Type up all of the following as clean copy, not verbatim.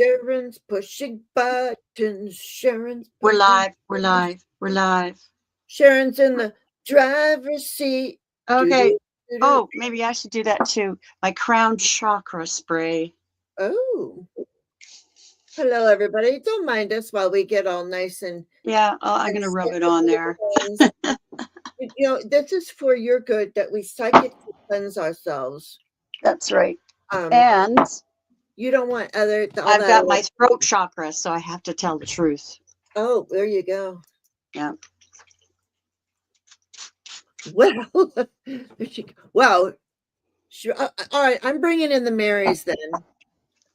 Sharon's pushing buttons. Sharon's We're pushing live. We're buttons. live. We're live. Sharon's in the driver's seat. Okay. Doo-doo. Oh, maybe I should do that too. My crown chakra spray. Oh. Hello, everybody. Don't mind us while we get all nice and Yeah, I'm going to rub it on there. This is for your good that we psychically cleanse ourselves. That's right. Um, And you don't want all I've that got my throat chakra, so I have to tell the truth. Oh, there you go. Yeah. Well, well, sure. All right. I'm bringing in the Marys then.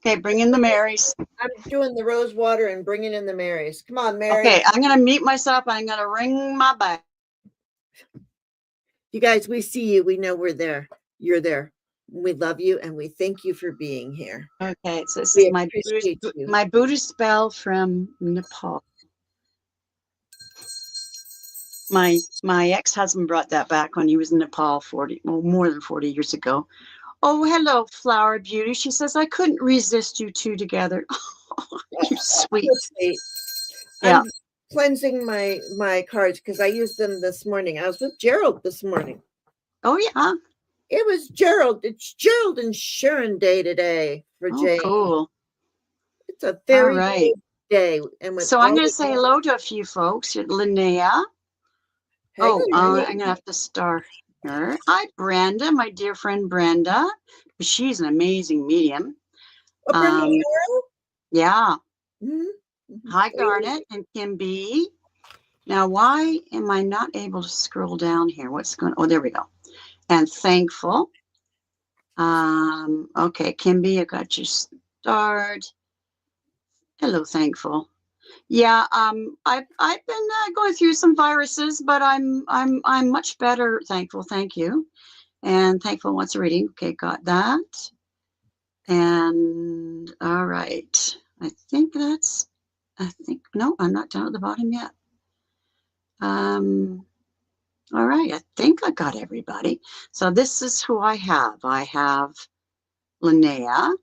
Okay, bring in the Marys. I'm doing the rose water and bringing in the Marys. Come on, Mary. Okay, I'm going to mute myself. I'm going to ring my bell. You guys, we see you. We know we're there. You're there. We love you and we thank you for being here. Okay, so this is my Buddhist spell from Nepal. My ex-husband brought that back when he was in Nepal more than 40 years ago. Oh, hello, Flower Beauty. She says, I couldn't resist you two together. Oh, you're sweet. Yeah. I'm cleansing my cards because I used them this morning. I was with Gerald this morning. Oh, yeah. It was Gerald. It's Gerald and Sharon day today for Jane. Cool. It's a very good day. And so I'm going to say hello to a few folks. Linnea. I'm going to have to star her. Hi, Brenda, my dear friend Brenda. She's an amazing medium. Yeah. Mm-hmm. Hi, Garnet and Kim B. Now, why am I not able to scroll down here? What's going on? Oh, there we go. And Thankful. Okay, Kim B, I got you starred. Hello, Thankful. Yeah, I've been going through some viruses, but I'm much better. Thankful, thank you. And Thankful wants a reading. Okay, got that. And all right, I think no, I'm not down at the bottom yet. All right, I think I got everybody. So this is who I have. I have Linnea,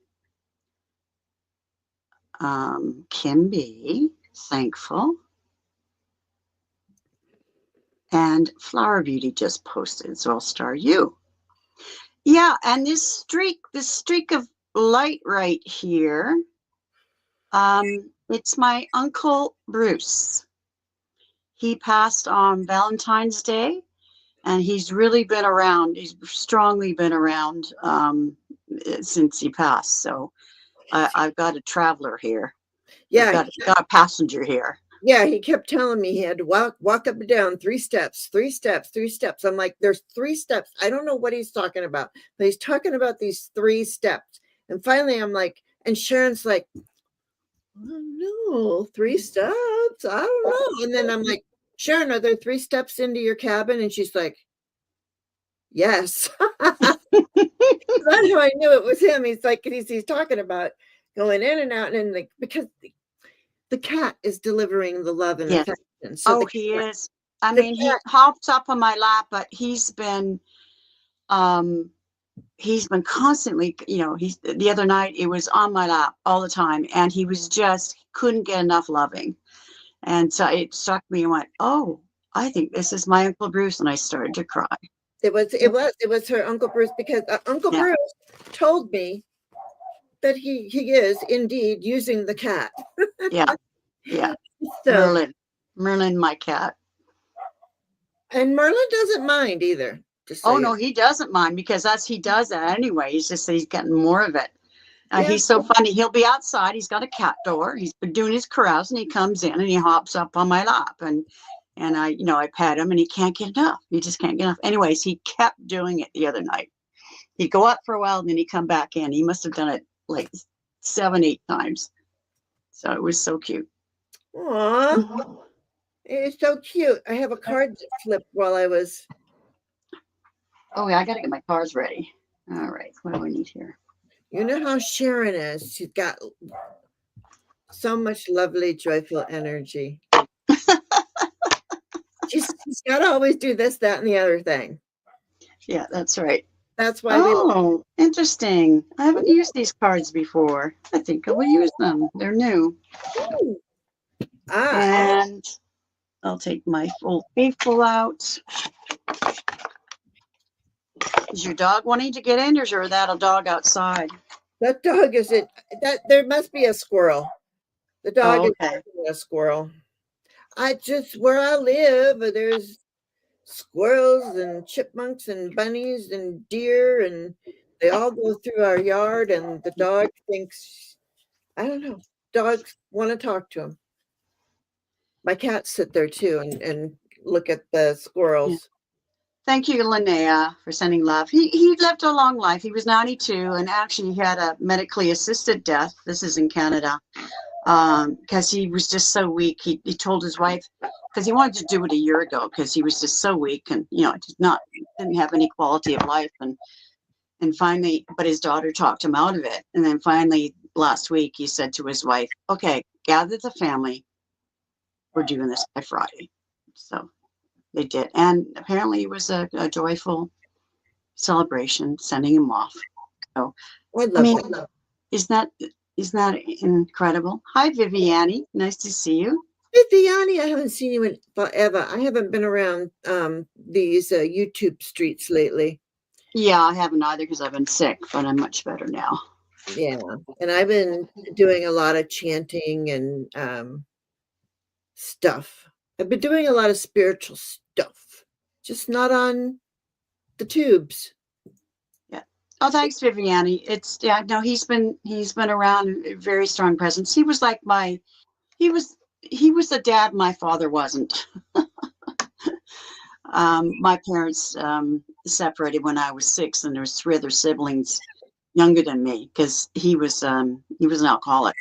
Kim B, Thankful, and Flower Beauty just posted, so I'll star you. Yeah, and this streak of light right here, it's my Uncle Bruce. He passed on Valentine's Day, and he's really been around. He's strongly been around since he passed. So I've got a traveler here. Yeah, I've got a passenger here. Yeah, he kept telling me he had to walk up and down 3 steps, 3 steps, 3 steps. I'm like, there's 3 steps. I don't know what he's talking about, but he's talking about these 3 steps. And finally, I'm like, and Sharon's like, oh, no, 3 steps. I don't know. And then I'm like, Sharon, are there 3 steps into your cabin? And she's like, yes. That's how I knew it was him. He's like, he's talking about going in and out, and like, because the cat is delivering the love and affection. So he is. I mean, he hops up on my lap, but he's been constantly, the other night it was on my lap all the time, and he was just couldn't get enough loving. And so it struck me and went, oh, I think this is my Uncle Bruce. And I started to cry. It was her Uncle Bruce, because Uncle Bruce told me that he is indeed using the cat. Yeah. So, Merlin, my cat. And Merlin doesn't mind either. No, he doesn't mind, because he does that anyway. He's just he's getting more of it. He's so funny. He'll be outside. He's got a cat door. He's been doing his carouse, and he comes in and he hops up on my lap, and I pet him, and he can't get enough. He just can't get enough. Anyways, he kept doing it the other night. He'd go up for a while, and then he'd come back in. He must have done it like 7, 8 times. So it was so cute. Aww. It's so cute. I have a card flip while I was. Oh, yeah, I got to get my cards ready. All right. What do I need here? You know how Sharon is. She's got so much lovely, joyful energy. She's got to always do this, that, and the other thing. Yeah, that's right. That's why we. Oh, interesting. I haven't used these cards before. I think I will use them. They're new. Ah, And I'll take my Old Faithful out. Is your dog wanting to get in, or is that a dog outside? that dog is it. That there must be a squirrel. The dog Oh, is okay. a squirrel. I just where I live, there's squirrels and chipmunks and bunnies and deer, and they all go through our yard. And the dog thinks, I don't know, dogs want to talk to him. My cats sit there too and look at the squirrels. Thank you, Linnea, for sending love. He lived a long life. He was 92, and actually he had a medically assisted death. This is in Canada, because he was just so weak. He told his wife, because he wanted to do it a year ago, because he was just so weak and didn't have any quality of life. And finally, but his daughter talked him out of it. And then finally, last week, he said to his wife, "Okay, gather the family. We're doing this by Friday." So they did, and apparently it was a joyful celebration sending him off. So I I love mean, that. isn't that incredible? Hi, Viviani, nice to see you. Hey, Vianney, I haven't seen you in forever. I haven't been around these YouTube streets lately. Yeah, I haven't either because I've been sick, but I'm much better now. Yeah, and I've been doing a lot of chanting and stuff. I've been doing a lot of spiritual stuff, just not on the tubes. Yeah. Oh, thanks, Viviani. No, he's been around, a very strong presence. He was like he was the dad my father wasn't. My parents separated when I was 6, and there was 3 other siblings younger than me because he was an alcoholic.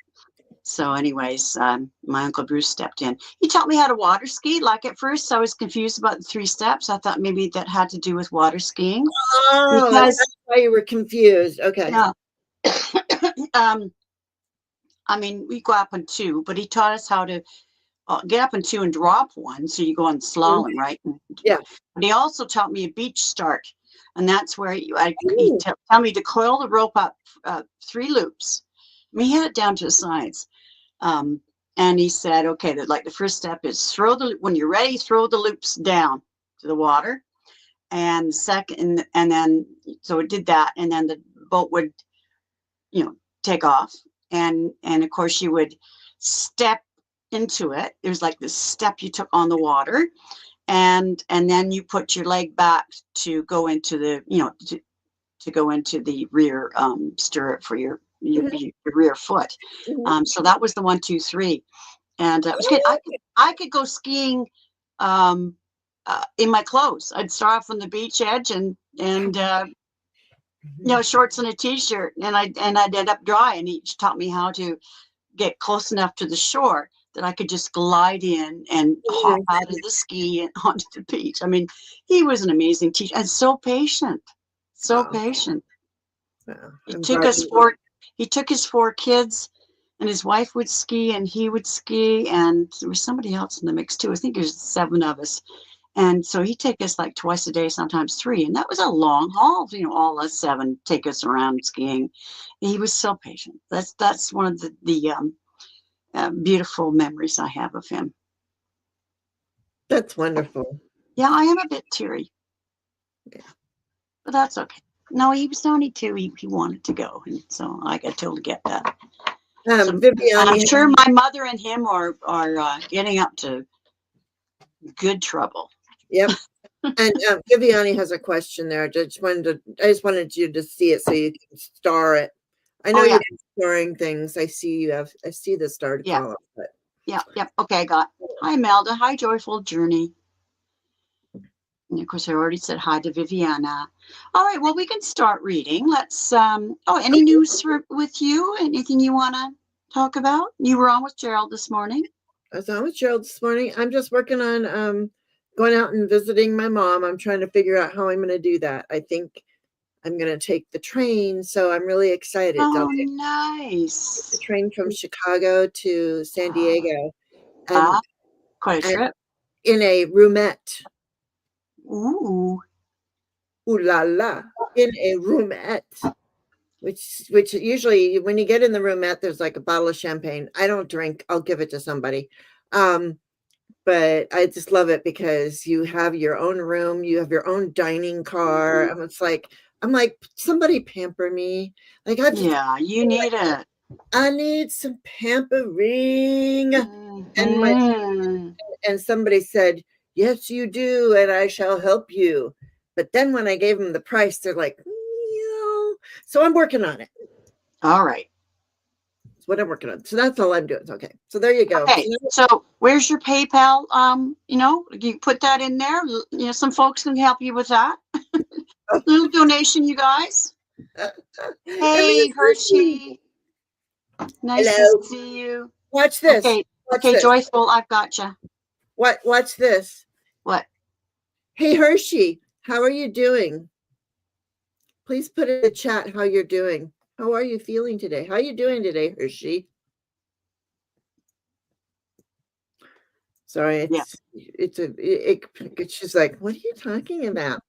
So, anyways, my Uncle Bruce stepped in. He taught me how to water ski. Like at first, I was confused about the 3 steps. I thought maybe that had to do with water skiing Oh, because that's why you were confused. Okay. yeah. I mean, we go up on 2, but he taught us how to get up on 2 and drop 1. So you go on slalom, right? Yeah. But he also taught me a beach start. And that's where he Ooh. tell me to coil the rope up 3 loops. I mean, he had it down to a science. And he said, okay, the first step is when you're ready, throw the loops down to the water. And second, and then, so it did that. And then the boat would, take off. And of course you would step into it. It was like this step you took on the water. And then you put your leg back to go into the, to go into the rear stirrup for your rear foot. So that was the 1, 2, 3, and it was good. I could go skiing in my clothes. I'd start off on the beach edge and shorts and a t-shirt, and I'd end up dry. And he taught me how to get close enough to the shore that I could just glide in and hop out of the ski and onto the beach. I mean, he was an amazing teacher and so patient. So patient. He took his 4 kids, and his wife would ski and he would ski, and there was somebody else in the mix too. I think there's 7 of us. And so he'd take us like twice a day, sometimes 3. And that was a long haul, all us 7 take us around skiing. And he was so patient. That's one of the beautiful memories I have of him. That's wonderful. Yeah, I am a bit teary. Yeah. But that's okay. No, he was 92. He wanted to go, and so I got told to get that. So, I'm sure my mother and him are getting up to good trouble. Yep. And Viviani has a question there. I just wanted you to see it so you can star it. I know you're starring things. I see the starred column. But. Yeah. Okay, I got. Hi, Melda. Hi, Joyful Journey. And of course, I already said hi to Viviana. All right, well, we can start reading. Let's. Any news with you? Anything you want to talk about? You were on with Gerald this morning. I was on with Gerald this morning. I'm just working on going out and visiting my mom. I'm trying to figure out how I'm going to do that. I think I'm going to take the train, so I'm really excited. Oh, nice. The train from Chicago to San Diego. And quite a trip. In a roomette. Ooh. ooh la la, in a roomette, which usually when you get in the roomette, there's like a bottle of champagne. I don't drink. I'll give it to somebody. But I just love it because you have your own room, you have your own dining car, and I'm like, somebody pamper me. Like Yeah, you need it. I need some pampering. And my Mhm. and somebody said, "Yes, you do, and I shall help you." But then when I gave them the price, they're like, "No." So I'm working on it. All right. That's what I'm working on. So that's all I'm doing. Okay. So there you go. Okay. So where's your PayPal? You put that in there. Some folks can help you with that. Little donation, you guys. Hey, Hershey. Nice to Hello. see you. Watch this. Okay. Watch Okay, this. Joyful, I've got you. Watch this. What? Hey, Hershey, how are you doing? Please put in the chat how you're doing. How are you feeling today? How are you doing today, Hershey? Sorry, Yeah. she's like, what are you talking about?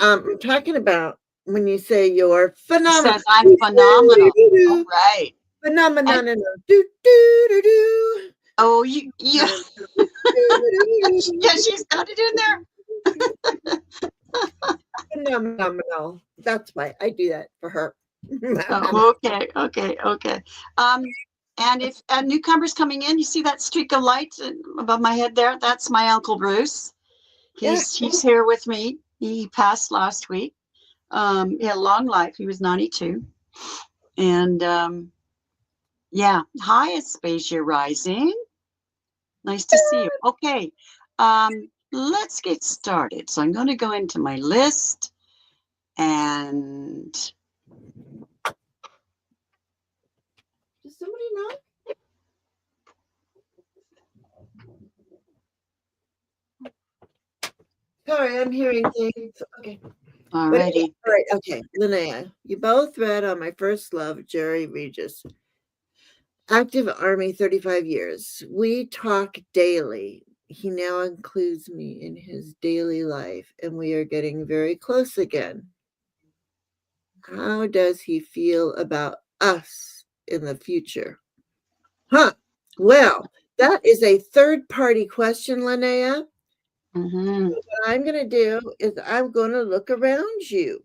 I'm talking about when you say you're phenomenal. Says I'm phenomenal. All right. Phenomenal. And, Do, do, do, do. oh, you yeah, she's got it in there. Phenomenal. That's why I do that for her. Oh, okay. And if newcomers coming in, you see that streak of light above my head there? That's my Uncle Bruce. He's here with me. He passed last week. He had a long life. He was 92. And yeah, hi, Aspasia Rising. Nice to see you. Okay, let's get started. So I'm going to go into my list and. Does somebody know? Sorry, I'm hearing things. Okay. Alrighty. All right. Okay. Linnea, you both read on My First Love, Jerry Regis. Active Army, 35 years. We talk daily. He now includes me in his daily life, and we are getting very close again. How does he feel about us in the future? Huh. Well, that is a third-party question, Linnea. Mm-hmm. What I'm going to do is I'm going to look around you.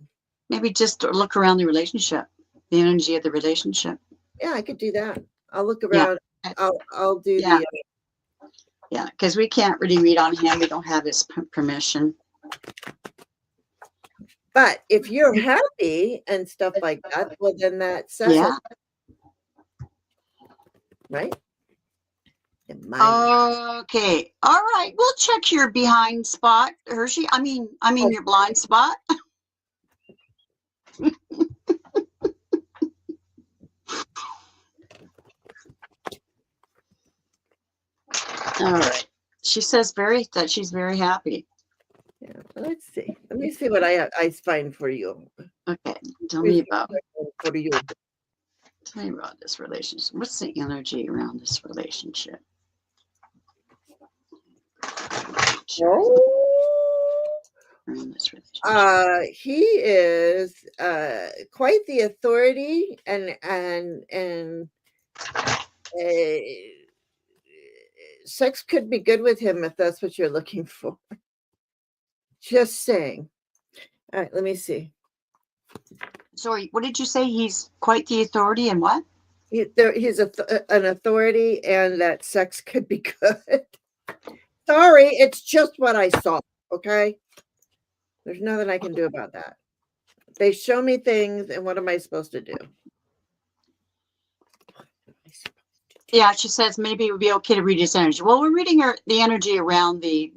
Maybe just look around the relationship, the energy of the relationship. Yeah, I could do that. I'll look around. Yeah. I'll do Yeah. the. Yeah, because we can't really read on him. We don't have his permission. But if you're happy and stuff like that, well, then that says Yeah. it. Right? Okay. All right. We'll check your behind spot, Hershey. I mean your blind spot. All right. She says that she's very happy. Yeah. Let's see. Let me see what I find for you. Okay. Tell me about this relationship. What's the energy around this relationship? He is quite the authority and sex could be good with him if that's what you're looking for. Just saying. All right, let me see. Sorry, what did you say? He's quite the authority and what? He's an authority and that sex could be good. Sorry, it's just what I saw, okay? There's nothing I can do about that. They show me things, and what am I supposed to do? Yeah, she says maybe it would be okay to read his energy. Well, we're reading the energy around the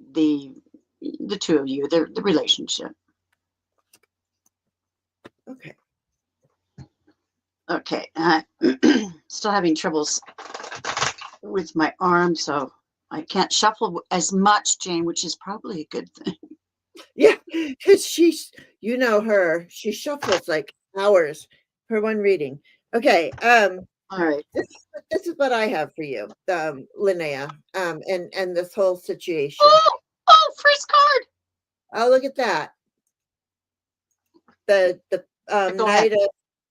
two of you, the relationship. Okay. Okay. Still having troubles with my arm, so I can't shuffle as much, Jane, which is probably a good thing. Yeah, because you know her, she shuffles like hours for one reading. Okay. All right. This is what I have for you, Linnea, and this whole situation. Oh, first card. Oh, look at that. The Go ahead.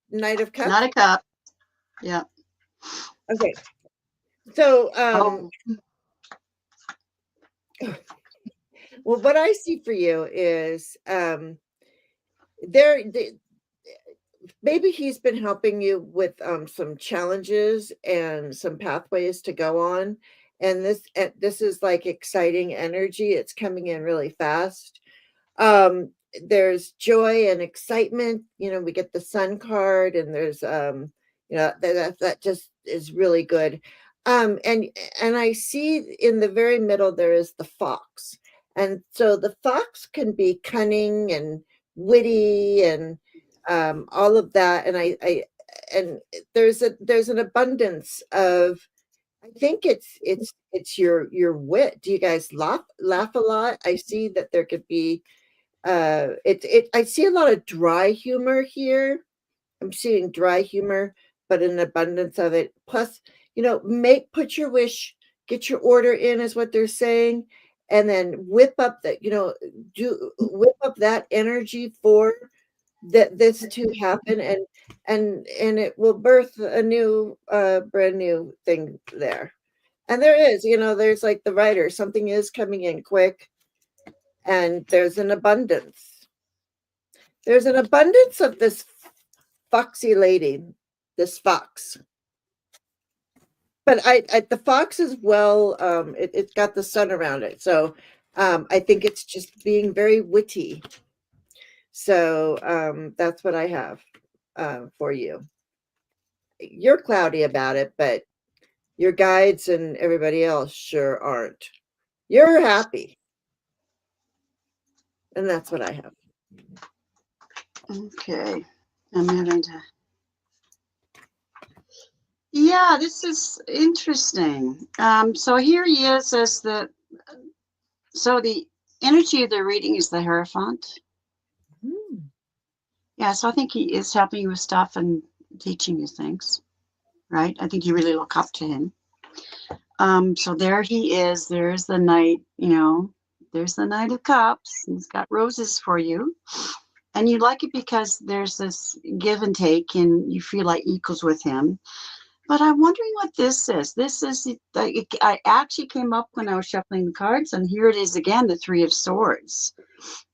Knight of Cups. Not a cup. Yeah. Okay. So well, what I see for you is maybe he's been helping you with some challenges and some pathways to go on, and this is like exciting energy. It's coming in really fast. There's joy and excitement. We get the Sun card, and there's that just is really good. And I see in the very middle there is the fox, and so the fox can be cunning and witty and all of that. And there's an abundance of, I think it's your wit. Do you guys laugh a lot? I see that there could be I see a lot of dry humor here. I'm seeing dry humor, but an abundance of it. Plus, put your wish, get your order in, is what they're saying, and then whip up whip up that energy for this to happen, and it will birth a new brand new thing there. And there is, there's like the writer, something is coming in quick, and there's an abundance. There's an abundance of this foxy lady, this fox. But the fox is well, it's got the sun around it. So I think it's just being very witty. So that's what I have for you. You're cloudy about it, but your guides and everybody else sure aren't. You're happy. And that's what I have. Okay. I'm having to. Yeah, this is interesting. So here he is as the energy of the reading is the Hierophant. Yeah, so I think he is helping you with stuff and teaching you things, right? I think you really look up to him. So there he is. There's the Knight, there's the Knight of Cups. He's got roses for you. And you like it because there's this give and take and you feel like equals with him. But I'm wondering what this is. This is, I actually came up when I was shuffling the cards, and here it is again, the Three of Swords.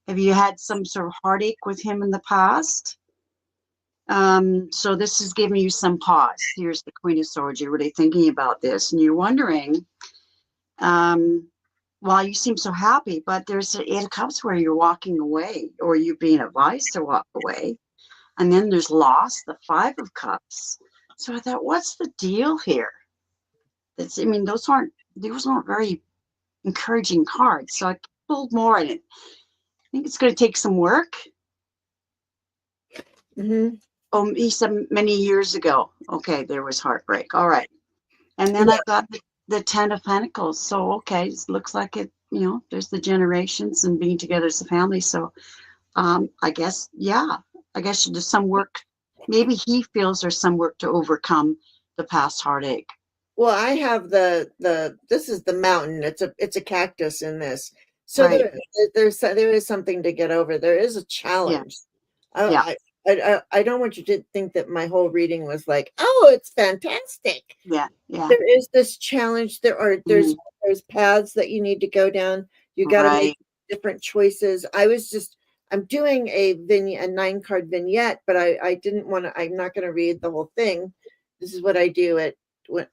Have you had some sort of heartache with him in the past? So this is giving you some pause. Here's the Queen of Swords. You're really thinking about this, and you're wondering, well, you seem so happy, but there's the Eight of Cups where you're walking away, or you're being advised to walk away. And then there's loss, the Five of Cups. So I thought, what's the deal here? Those aren't very encouraging cards. So I pulled more in it. I think it's going to take some work. Mm-hmm. Oh, he said many years ago. Okay, there was heartbreak. All right. And then I got the Ten of Pentacles. So, okay, it looks like it, there's the generations and being together as a family. So I guess there's some work. Maybe he feels there's some work to overcome the past heartache. Well, I have this is the mountain. It's a cactus in this. So right. there is something to get over. There is a challenge. Yeah. I don't want you to think that my whole reading was like, oh, it's fantastic. Yeah. There is this challenge. There's paths that you need to go down. You got to make different choices. I'm doing a 9-card vignette, but I didn't want to. I'm not going to read the whole thing. This is what I do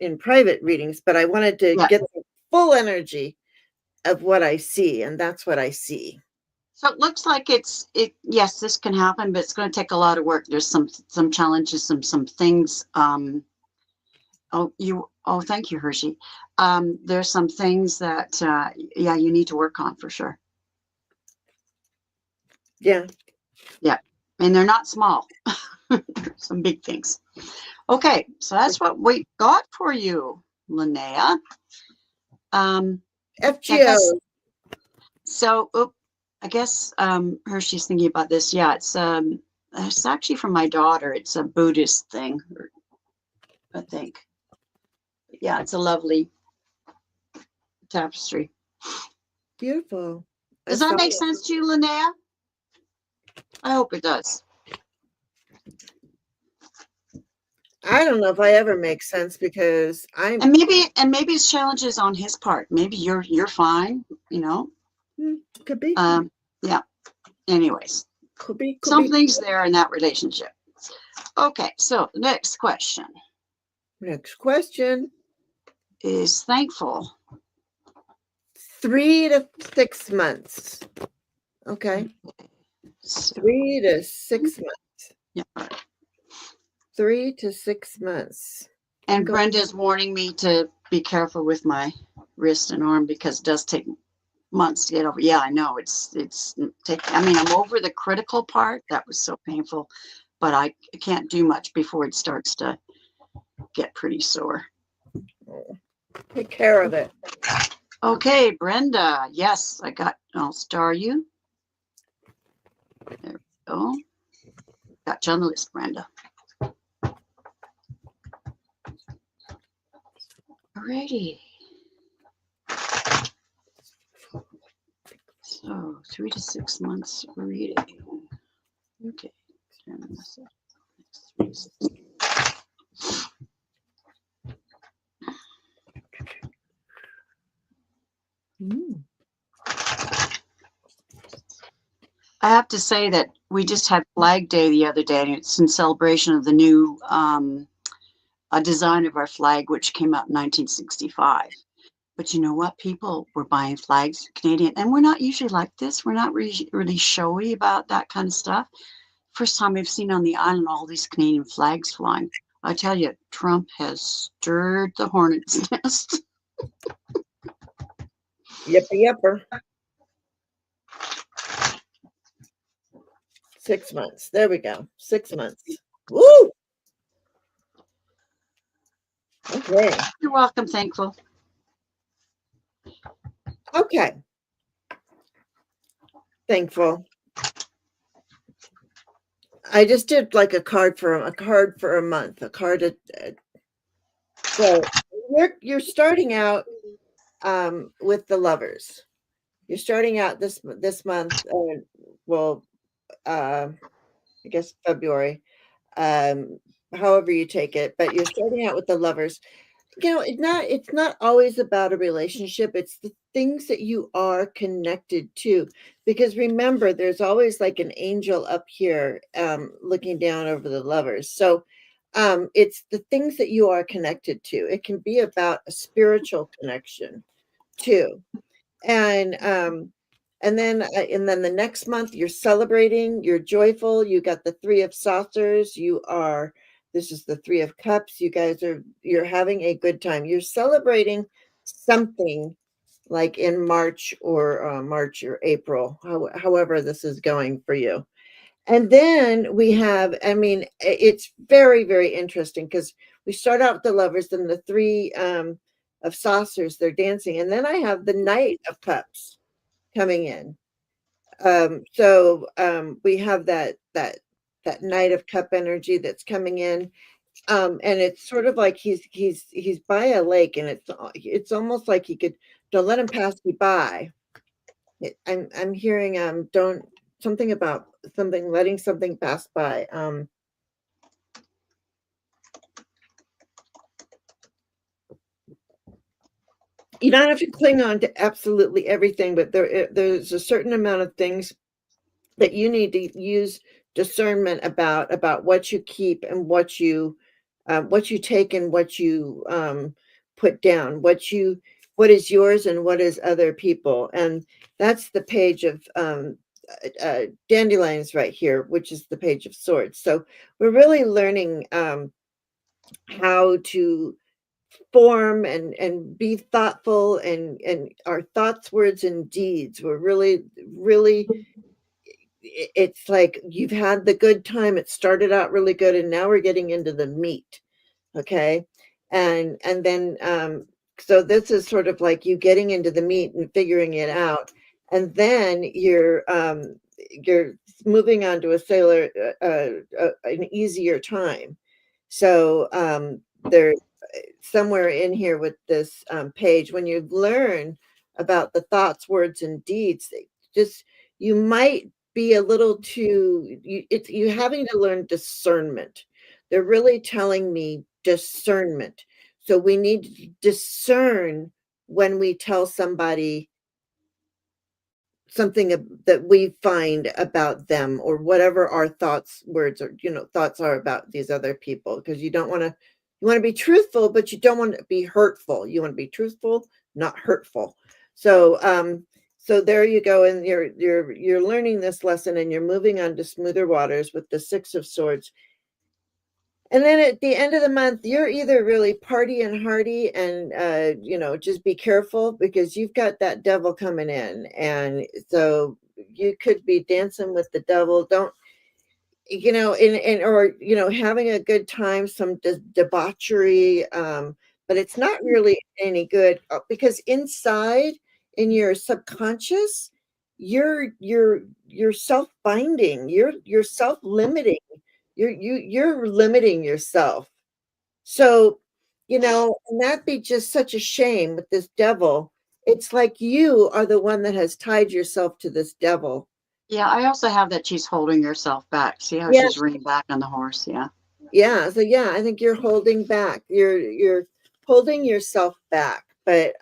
in private readings, but I wanted to get the full energy of what I see, and that's what I see. So it looks like yes, this can happen, but it's going to take a lot of work. There's some challenges, some things. Thank you, Hershey. There's some things that, you need to work on for sure. Yeah. And they're not small. Some big things. Okay. So that's what we got for you, Linnea. FGO. I guess Hershey's thinking about this. Yeah, it's actually from my daughter. It's a Buddhist thing, I think. Yeah, it's a lovely tapestry. Beautiful. Does that make sense to you, Linnea? I hope it does. I don't know if I ever make sense because and maybe it's challenges on his part. Maybe you're fine, you know. Could be. Yeah. Anyways, could be. Something's there in that relationship. Okay, so next question. Next question. Is thankful. 3 to 6 months. Okay. 3 to 6 months. Yeah. 3 to 6 months. And Brenda's warning me to be careful with my wrist and arm because it does take months to get over. Yeah, I know I'm over the critical part. That was so painful, but I can't do much before it starts to get pretty sore. Take care of it. Okay, Brenda. Yes, I'll star you. There we go. Got you on the list, Brenda. Alrighty. So 3 to 6 months reading. Okay. I have to say that we just had Flag Day the other day, and it's in celebration of the new design of our flag, which came out in 1965. But you know what? People were buying flags, Canadian, and we're not usually like this. We're not really showy about that kind of stuff. First time I've seen on the island all these Canadian flags flying. I tell you, Trump has stirred the hornet's nest. Yipper. 6 months. There we go. 6 months. Woo! Okay. You're welcome, thankful. Okay. Thankful. I just did like a card for a month, so you're starting out with the Lovers. You're starting out this month, I guess February, however you take it, but you're starting out with the Lovers. It's not always about a relationship. It's the things that you are connected to, because remember, there's always like an angel up here, looking down over the Lovers. So, it's the things that you are connected to. It can be about a spiritual connection too. And then the next month you're celebrating, you're joyful, you got the 3 of Saucers, this is the 3 of Cups. You're having a good time. You're celebrating something like in March or April, however this is going for you. And then we have, it's very, very interesting because we start out with the Lovers, then the 3 of Saucers, they're dancing. And then I have the Knight of Cups coming in. So we have that Knight of Cup energy that's coming in. And it's sort of like he's by a lake, and it's almost like he could, don't let him pass you by. I'm hearing don't something about something letting something pass by. You don't have to cling on to absolutely everything, but there's a certain amount of things that you need to use discernment about what you keep and what you take and what you put down, what is yours and what is other people. And that's the page of dandelions right here, which is the Page of Swords. So we're really learning how to form and be thoughtful, and our thoughts, words, and deeds. We're really, it's like you've had the good time. It started out really good, and now we're getting into the meat. Okay. And then so this is sort of like you getting into the meat and figuring it out, and then you're moving on to an easier time. So there, somewhere in here with this page, when you learn about the thoughts, words, and deeds, just you might be a little too you having to learn discernment. They're really telling me discernment. So we need to discern when we tell somebody something that we find about them, or whatever our thoughts, words, or thoughts are about these other people, because you don't want to, you want to be truthful, but you don't want to be hurtful. You want to be truthful, not hurtful. So there you go, and you're learning this lesson, and you're moving on to smoother waters with the Six of Swords. And then at the end of the month, you're either really party and hardy and, just be careful, because you've got that devil coming in. And so you could be dancing with the devil. Don't, or having a good time, some debauchery. But it's not really any good, because inside in your subconscious, you're self-binding, you're self-limiting. You're limiting yourself. So, and that'd be just such a shame with this devil. It's like you are the one that has tied yourself to this devil. Yeah, I also have that she's holding herself back. See how Yeah. she's reining back on the horse? Yeah. Yeah. So yeah, I think you're holding back. You're holding yourself back. But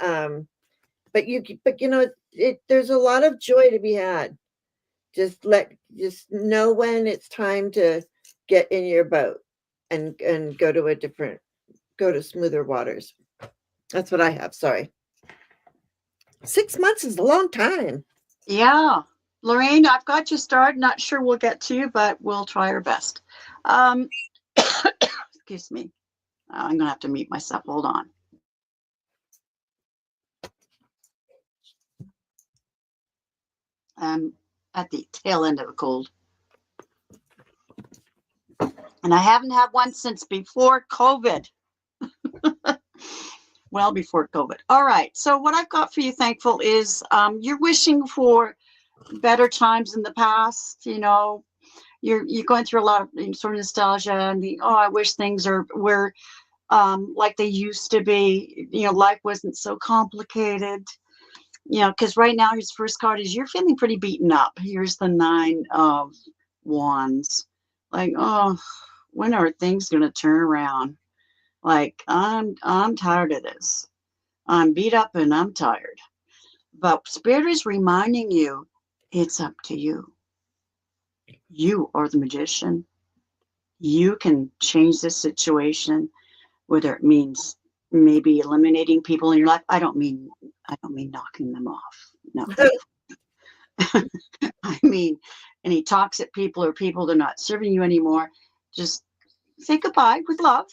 there's a lot of joy to be had. Just know when it's time to get in your boat and go to smoother waters. That's what I have. Sorry. 6 months is a long time. Yeah. Lorraine, I've got you started. Not sure we'll get to you, but we'll try our best. Excuse me. I'm going to have to mute myself. Hold on. I'm at the tail end of a cold. And I haven't had one since before COVID. Well, before COVID. All right. So what I've got for you, Thankful, is you're wishing for better times in the past. You're going through a lot of sort of nostalgia and I wish things were like they used to be. Life wasn't so complicated. Because right now his first card is you're feeling pretty beaten up. Here's the Nine of Wands. Like, oh, when are things going to turn around? Like, I'm tired of this. I'm beat up and I'm tired. But Spirit is reminding you, it's up to you. You are the magician. You can change this situation, whether it means maybe eliminating people in your life. I don't mean knocking them off. No. I mean any toxic people or people that are not serving you anymore. Just say goodbye with love,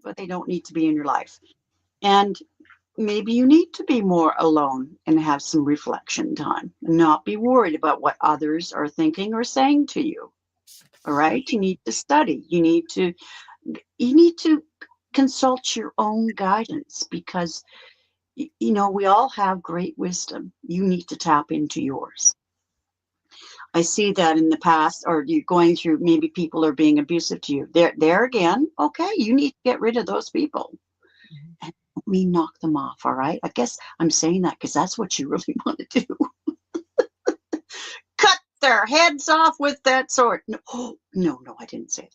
but they don't need to be in your life. And maybe you need to be more alone and have some reflection time and not be worried about what others are thinking or saying to you. All right. You need to study. You need to consult your own guidance, because we all have great wisdom. You need to tap into yours. I see that in the past, or you're going through, maybe people are being abusive to you. There again, okay, you need to get rid of those people. And don't mean knock them off, all right? I guess I'm saying that because that's what you really want to do. Cut their heads off with that sword. No, I didn't say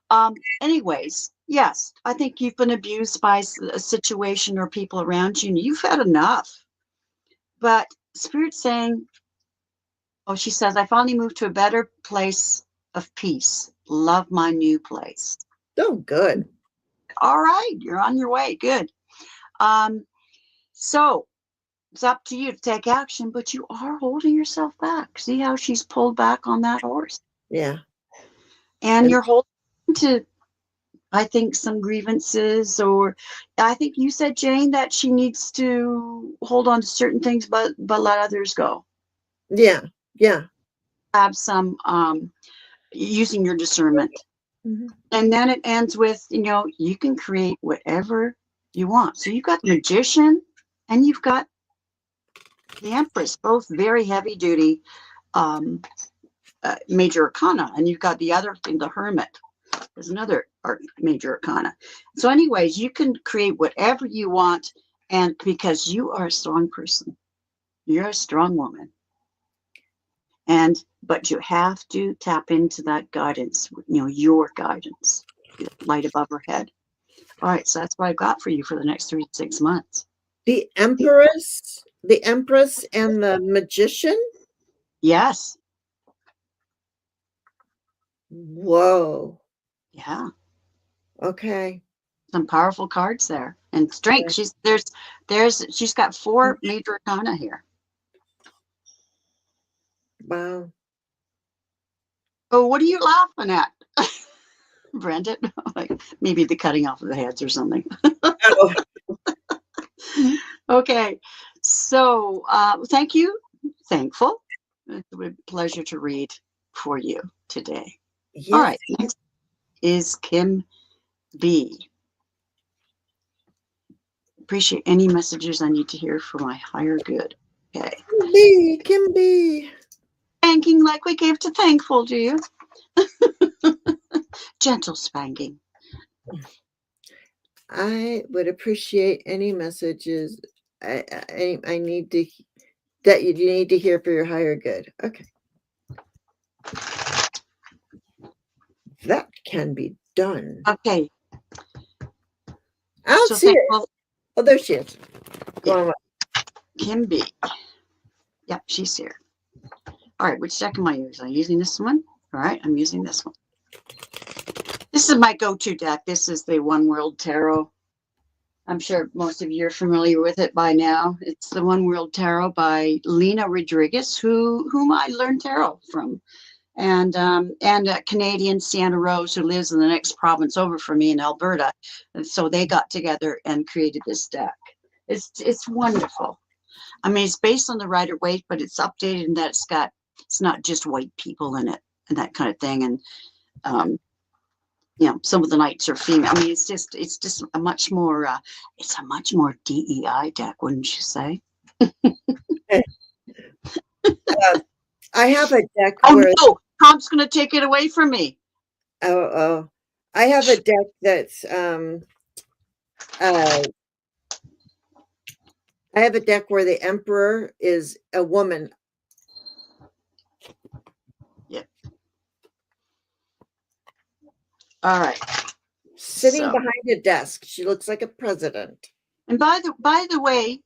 that. Anyways, yes, I think you've been abused by a situation or people around you, and you've had enough. But Spirit's saying, she says, I finally moved to a better place of peace. Love my new place. Oh, good. All right, you're on your way. Good. So it's up to you to take action, but you are holding yourself back. See how she's pulled back on that horse? Yeah. And you're holding to, I think, some grievances, or I think you said, Jane, that she needs to hold on to certain things, but let others go. Yeah. Have some using your discernment. Mm-hmm. And then it ends with, you can create whatever you want. So you've got the Magician and you've got the Empress, both very heavy duty major arcana. And you've got the other thing, the Hermit. There's another major arcana. So anyways, you can create whatever you want, and because you are a strong person, you're a strong woman. But you have to tap into that guidance, your guidance, light above her head. All right, so that's what I've got for you for the next 3 to 6 months. The Empress and the Magician. Yes. Whoa. Yeah. Okay. Some powerful cards there. And strength. She's got 4 major arcana here. Wow. Oh, what are you laughing at? Brenda? Like maybe the cutting off of the heads or something. Oh. Okay. So thank you. Thankful. It's a pleasure to read for you today. Yes. All right. Next is Kim B. Appreciate any messages I need to hear for my higher good. Okay. Kim B. Spanking like we gave to Thankful, do you? Gentle spanking. I would appreciate any messages I need to that you need to hear for your higher good. Okay. That can be done. Okay. I don't see it. Oh, there she is. Yeah. Kim B. Yep, she's here. All right, which deck am I using? I'm using this one. All right, I'm using this one. This is my go-to deck. This is the One World Tarot. I'm sure most of you are familiar with it by now. It's the One World Tarot by Lena Rodriguez, whom I learned tarot from, and a Canadian, Sienna Rose, who lives in the next province over from me in Alberta. And so they got together and created this deck. It's wonderful. I mean, it's based on the Rider-Waite, but it's updated in that it's not just white people in it and that kind of thing. And some of the knights are female. I mean, it's just a much more DEI deck, wouldn't you say? I have a deck where Trump's going to take it away from me. I have a deck that's I have a deck where the Emperor is a woman. Yep. All right. Sitting behind a desk. She looks like a president. And by the way,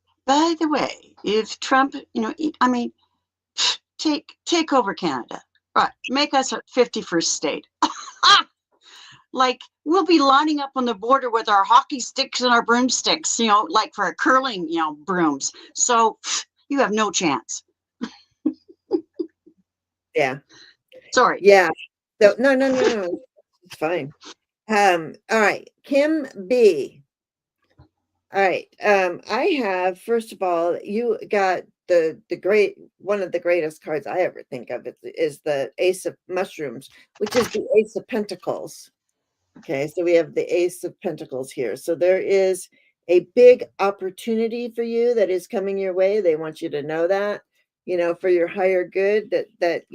if Trump, I mean, take over Canada. Right. Make us a 51st state. Like we'll be lining up on the border with our hockey sticks and our broomsticks, like for our curling, brooms. So you have no chance. Yeah. Sorry. Yeah. So no. It's fine. All right. Kim B. All right. I have, first of all, you got one of the greatest cards I ever think of is the Ace of Mushrooms, which is the Ace of Pentacles. Okay, so we have the Ace of Pentacles here. So there is a big opportunity for you that is coming your way. They want you to know that, for your higher good, that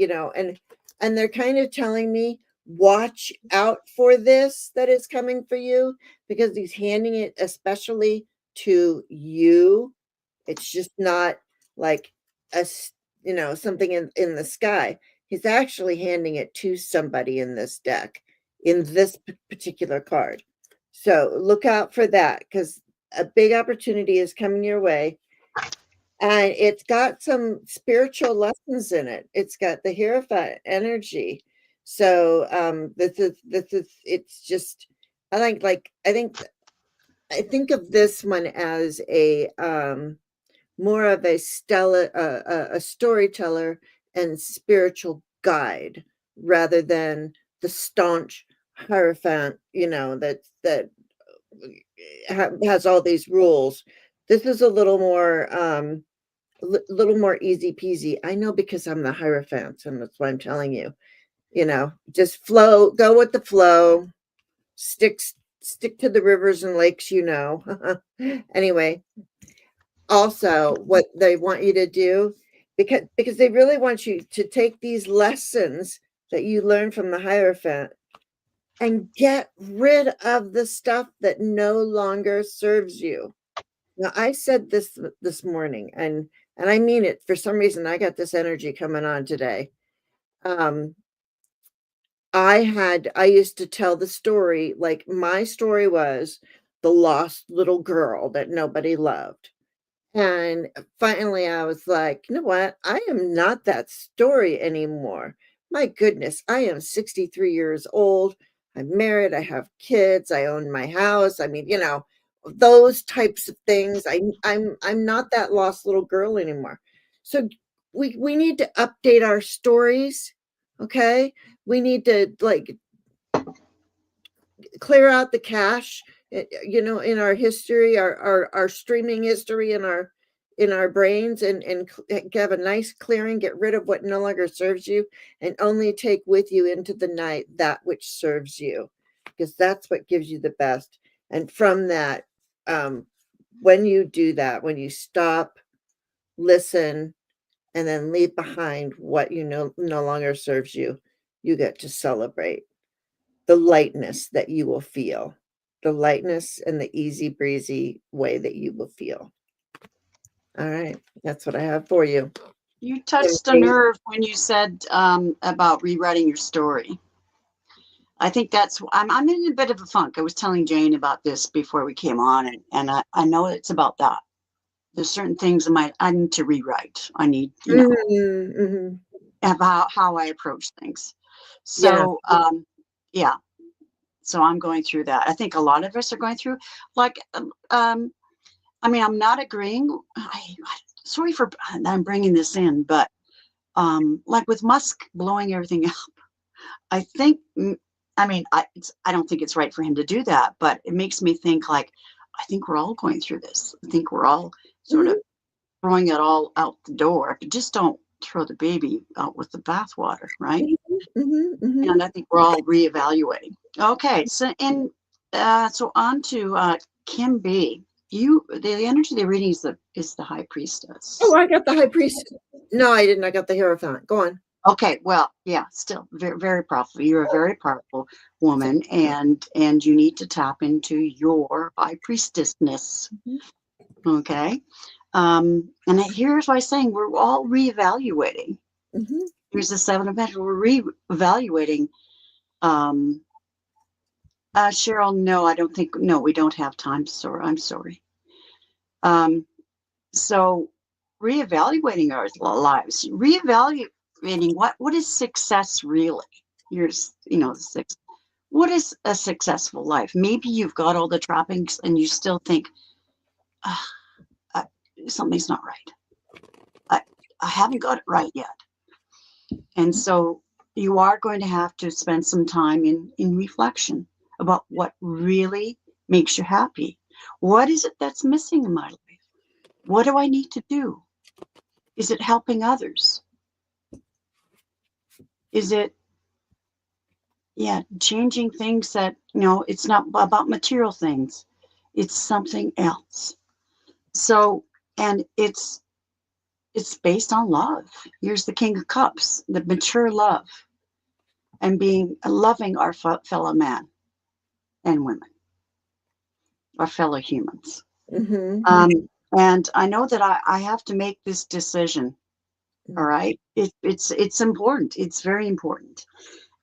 and they're kind of telling me, watch out for this that is coming for you, because he's handing it especially to you. It's just not like something in the sky. He's actually handing it to somebody in this deck, in this particular card. So look out for that, because a big opportunity is coming your way. And it's got some spiritual lessons in it. It's got the Hierophant energy. So it's just, I think of this one as a more of a storyteller and spiritual guide, rather than the staunch Hierophant, that has all these rules. This is a little more easy peasy. I know, because I'm the Hierophant, and that's why I'm telling you. Just go with the flow. Stick to the rivers and lakes. Anyway, also what they want you to do, because they really want you to take these lessons that you learn from the Hierophant and get rid of the stuff that no longer serves you. Now, I said this morning, and and I mean it. For some reason, I got this energy coming on today. I used to tell the story, like my story was the lost little girl that nobody loved. And finally, I was like, you know what? I am not that story anymore. My goodness, I am 63 years old. I'm married. I have kids. I own my house. I mean, those types of things. I'm not that lost little girl anymore. So we need to update our stories. Okay. We need to like clear out the cache, in our history, our streaming history in our brains, and have a nice clearing, get rid of what no longer serves you, and only take with you into the night that which serves you, because that's what gives you the best. And from that, when you do that, when you stop, listen, and then leave behind what no longer serves you, you get to celebrate the lightness that you will feel, the lightness and the easy breezy way that you will feel. All right. That's what I have for you. You touched a nerve when you said about rewriting your story. I think I'm in a bit of a funk. I was telling Jane about this before we came on, and I know it's about that. There's certain things I need to rewrite. I need, about how I approach things. So, yeah. So I'm going through that. I think a lot of us are going through, like, I mean, I'm not agreeing. Sorry for that I'm bringing this in, but like with Musk blowing everything up, I think, I mean, I don't think it's right for him to do that, but it makes me think, like, I think we're all going through this. I think we're all sort of throwing it all out the door, but just don't throw the baby out with the bathwater, right? And I think we're all reevaluating. Okay, so so on to Kim B. The energy they're reading is the High Priestess. Oh, I got the High Priestess. No, I didn't. I got the Hierophant. Go on. Okay, well, yeah, still very, very powerful. You're a very powerful woman, and you need to tap into your High Priestessness. Okay, and here's why I'm saying we're all reevaluating. Here's the Seven of Pentacles. We're reevaluating. Cheryl, no, I don't think. No, we don't have time. Sorry, I'm sorry. So reevaluating our lives, reevaluating what is success really. Here's, what is a successful life? Maybe you've got all the trappings and you still think, something's not right. I haven't got it right yet. And so you are going to have to spend some time in reflection about what really makes you happy. What is it that's missing in my life? What do I need to do? Is it helping others? Is it, changing things that, it's not about material things. It's something else. So, and it's based on love. Here's the King of Cups, the mature love, and loving our fellow man and women, our fellow humans. And I know that I have to make this decision. All right. It's important. It's very important.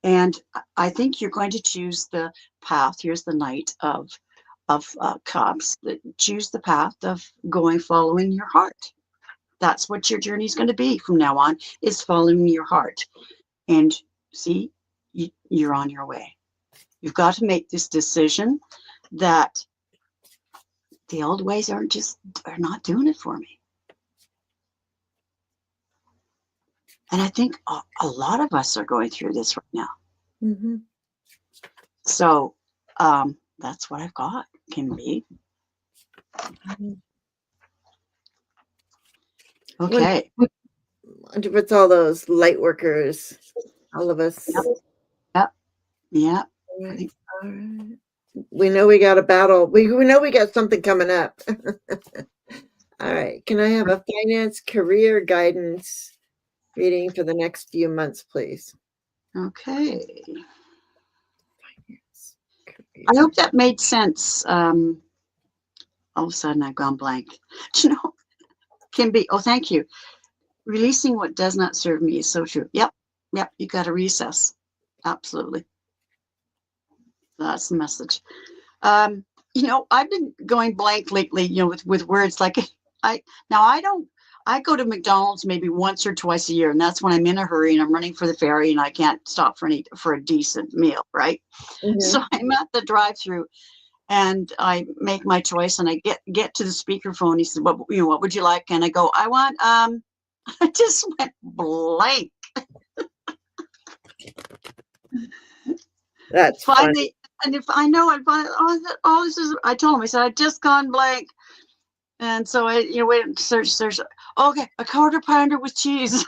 And I think you're going to choose the path. Here's the Knight of Cups. Choose the path of following your heart. That's what your journey is going to be from now on, is following your heart. And see, you're on your way. You've got to make this decision that the old ways are not doing it for me. And I think a lot of us are going through this right now. So that's what I've got, Kim B. Okay. With all those light workers, all of us. Yeah. All right. We know we got a battle. We know we got something coming up. All right. Can I have a finance career guidance reading for the next few months, please? Okay. I hope that made sense. All of a sudden I've gone blank. can be. Oh, thank you. Releasing what does not serve me is so true. Yep. You got to recess. Absolutely. That's the message. I've been going blank lately, with words like I go to McDonald's maybe once or twice a year, and that's when I'm in a hurry and I'm running for the ferry and I can't stop for a decent meal, right? Mhm. So I'm at the drive-through and I make my choice and I get to the speakerphone. He said, what would you like? And I go, I want I just went blank. That's funny. Finally, and if I know I find this is, I told him, I said, I just gone blank. And so I, wait and search. Okay, a quarter pounder with cheese.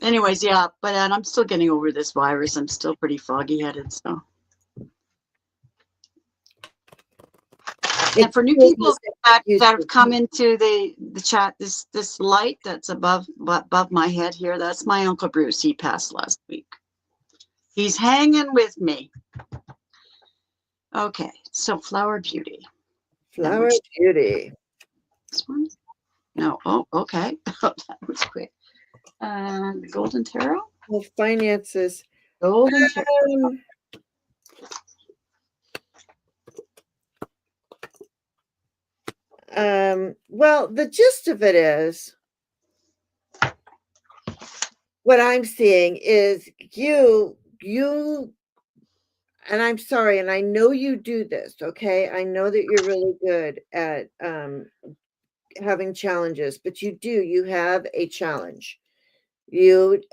Anyways, yeah, but I'm still getting over this virus. I'm still pretty foggy headed. So, and for new people that have come into the chat, this light that's above my head here, that's my Uncle Bruce. He passed last week. He's hanging with me. Okay, so Flower Beauty. Flower Beauty. This one? No. Oh, okay. That was quick. Golden Tarot. Well, finances. Golden Tarot. Well, the gist of it is, what I'm seeing is you, and I'm sorry, and I know you do this, okay? I know that you're really good at having challenges, but you have a challenge. You've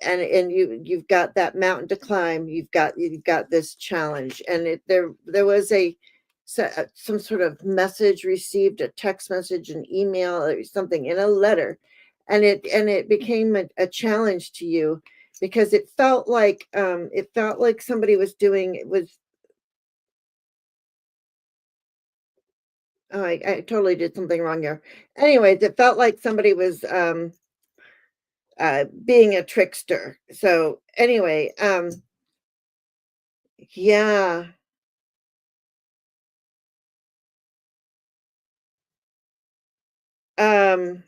got that mountain to climb. You've got this challenge, and there was some sort of message received, a text message, an email, or something in a letter, and it became a challenge to you because it felt like somebody was doing it was. Oh, I totally did something wrong here. Anyways, it felt like somebody was being a trickster. So anyway, yeah. I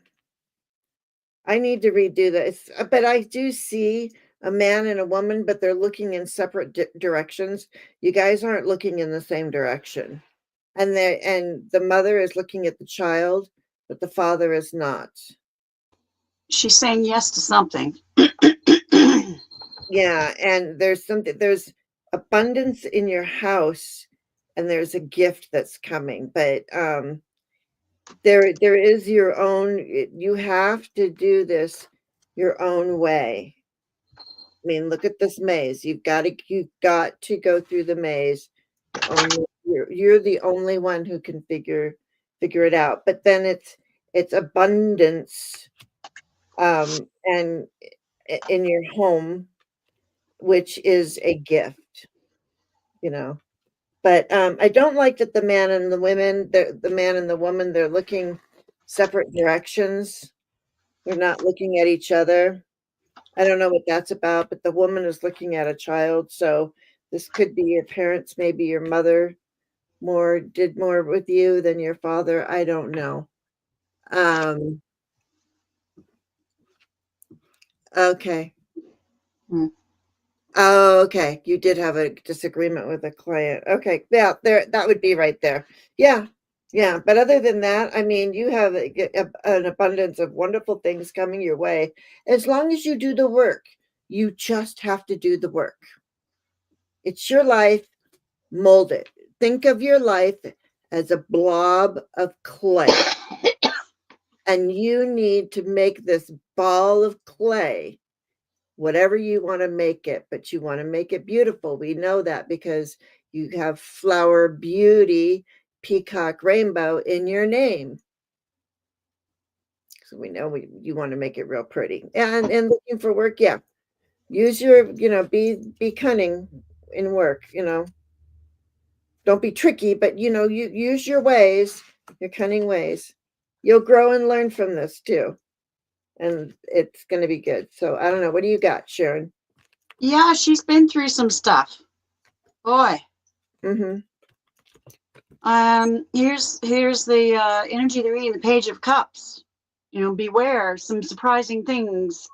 need to redo this, but I do see a man and a woman, but they're looking in separate directions. You guys aren't looking in the same direction. And the mother is looking at the child, but the father is not. She's saying yes to something. Yeah, and there's abundance in your house, and there's a gift that's coming, but there is your own. You have to do this your own way. I mean, look at this maze. You've got to go through the maze. You're the only one who can figure it out. But then it's abundance, and in your home, which is a gift, But I don't like that the man and the women, the man and the woman, they're looking separate directions. They're not looking at each other. I don't know what that's about, but the woman is looking at a child. So this could be your parents, maybe your mother did more with you than your father. I don't know. Okay. Oh, okay. You did have a disagreement with a client. Okay. Yeah, that would be right there. Yeah. Yeah. But other than that, I mean, you have an abundance of wonderful things coming your way. As long as you do the work, you just have to do the work. It's your life. Mold it. Think of your life as a blob of clay. And you need to make this ball of clay, whatever you want to make it, but you want to make it beautiful. We know that because you have Flower Beauty, Peacock Rainbow in your name. So we know you want to make it real pretty. And looking for work, yeah. Use your, be cunning in work, Don't be tricky, but you use your ways, your cunning ways. You'll grow and learn from this too. And it's going to be good. So I don't know. What do you got, Sharon? Yeah, she's been through some stuff. Boy, Mm-hmm. Here's the energy they're reading, the Page of Cups. You know, beware, some surprising things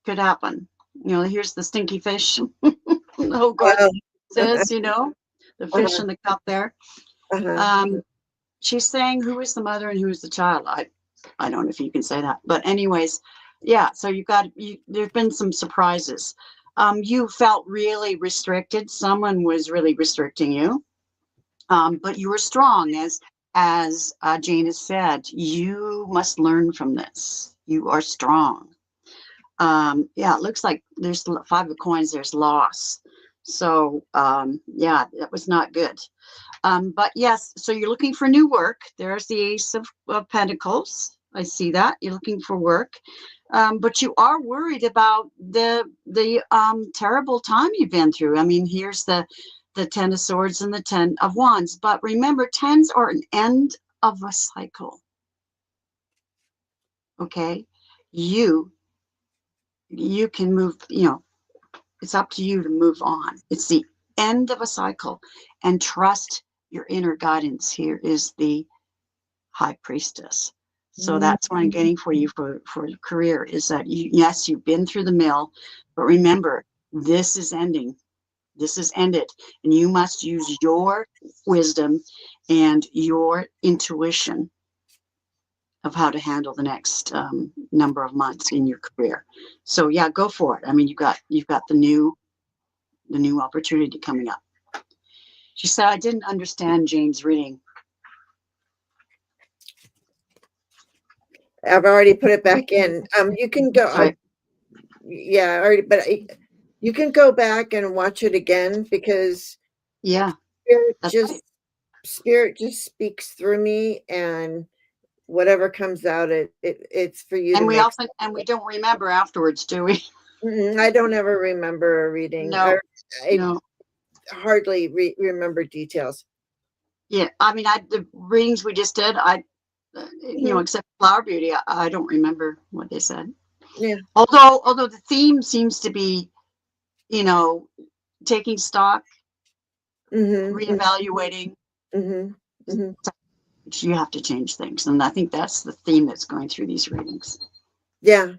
could happen. You know, here's the stinky fish. The whole card Oh. says, you know, the fish in the cup there. She's saying who is the mother and who is the child. I don't know if you can say that, but anyways, yeah. So there've been some surprises. You felt really restricted. Someone was really restricting you. But you were strong, as Jane has said. You must learn from this. You are strong. Yeah, it looks like there's 5 of coins. There's loss. So yeah, that was not good. But yes, so you're looking for new work. There's the Ace of Pentacles. I see that you're looking for work. But you are worried about the terrible time you've been through. I mean, here's the 10 of Swords and the 10 of Wands. But remember, 10s are an end of a cycle. Okay, you can move. You know, it's up to you to move on. It's the end of a cycle, and trust your inner guidance. Here is the High Priestess. So that's what I'm getting for you for your career, is that yes, you've been through the mill, but remember, this is ending. This is ended, and you must use your wisdom and your intuition of how to handle the next number of months in your career. So yeah, go for it. I mean, you've got the new opportunity coming up. She said, I didn't understand Jane's reading. I've already put it back in. You can go. Right. Yeah, already, but you can go back and watch it again, because yeah, Spirit just speaks through me, and whatever comes out, it's for you. And we don't remember afterwards, do we? I don't ever remember a reading. No, I hardly remember details. Yeah, I mean, the readings we just did, you know, except Flower Beauty, I don't remember what they said. Yeah. Although the theme seems to be, you know, taking stock, reevaluating. You have to change things, and I think that's the theme that's going through these readings. Yeah.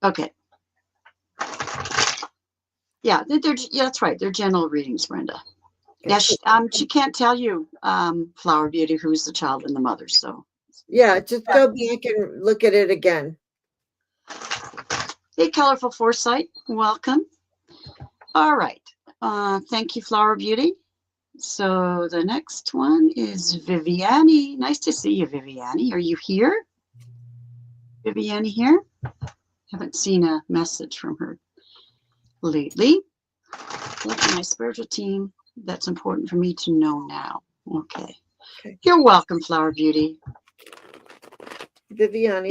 Okay. Yeah, that's right. They're general readings, Brenda. Yeah, she can't tell you, Flower Beauty, who's the child and the mother. So yeah, just go back and look at it again. Hey, Colorful Foresight, welcome. All right. Thank you, Flower Beauty. So the next one is Viviani. Nice to see you, Viviani. Are you here? Viviani here? Haven't seen a message from her lately. Look at my spiritual team. That's important for me to know now. Okay. You're welcome, Flower Beauty. Viviani.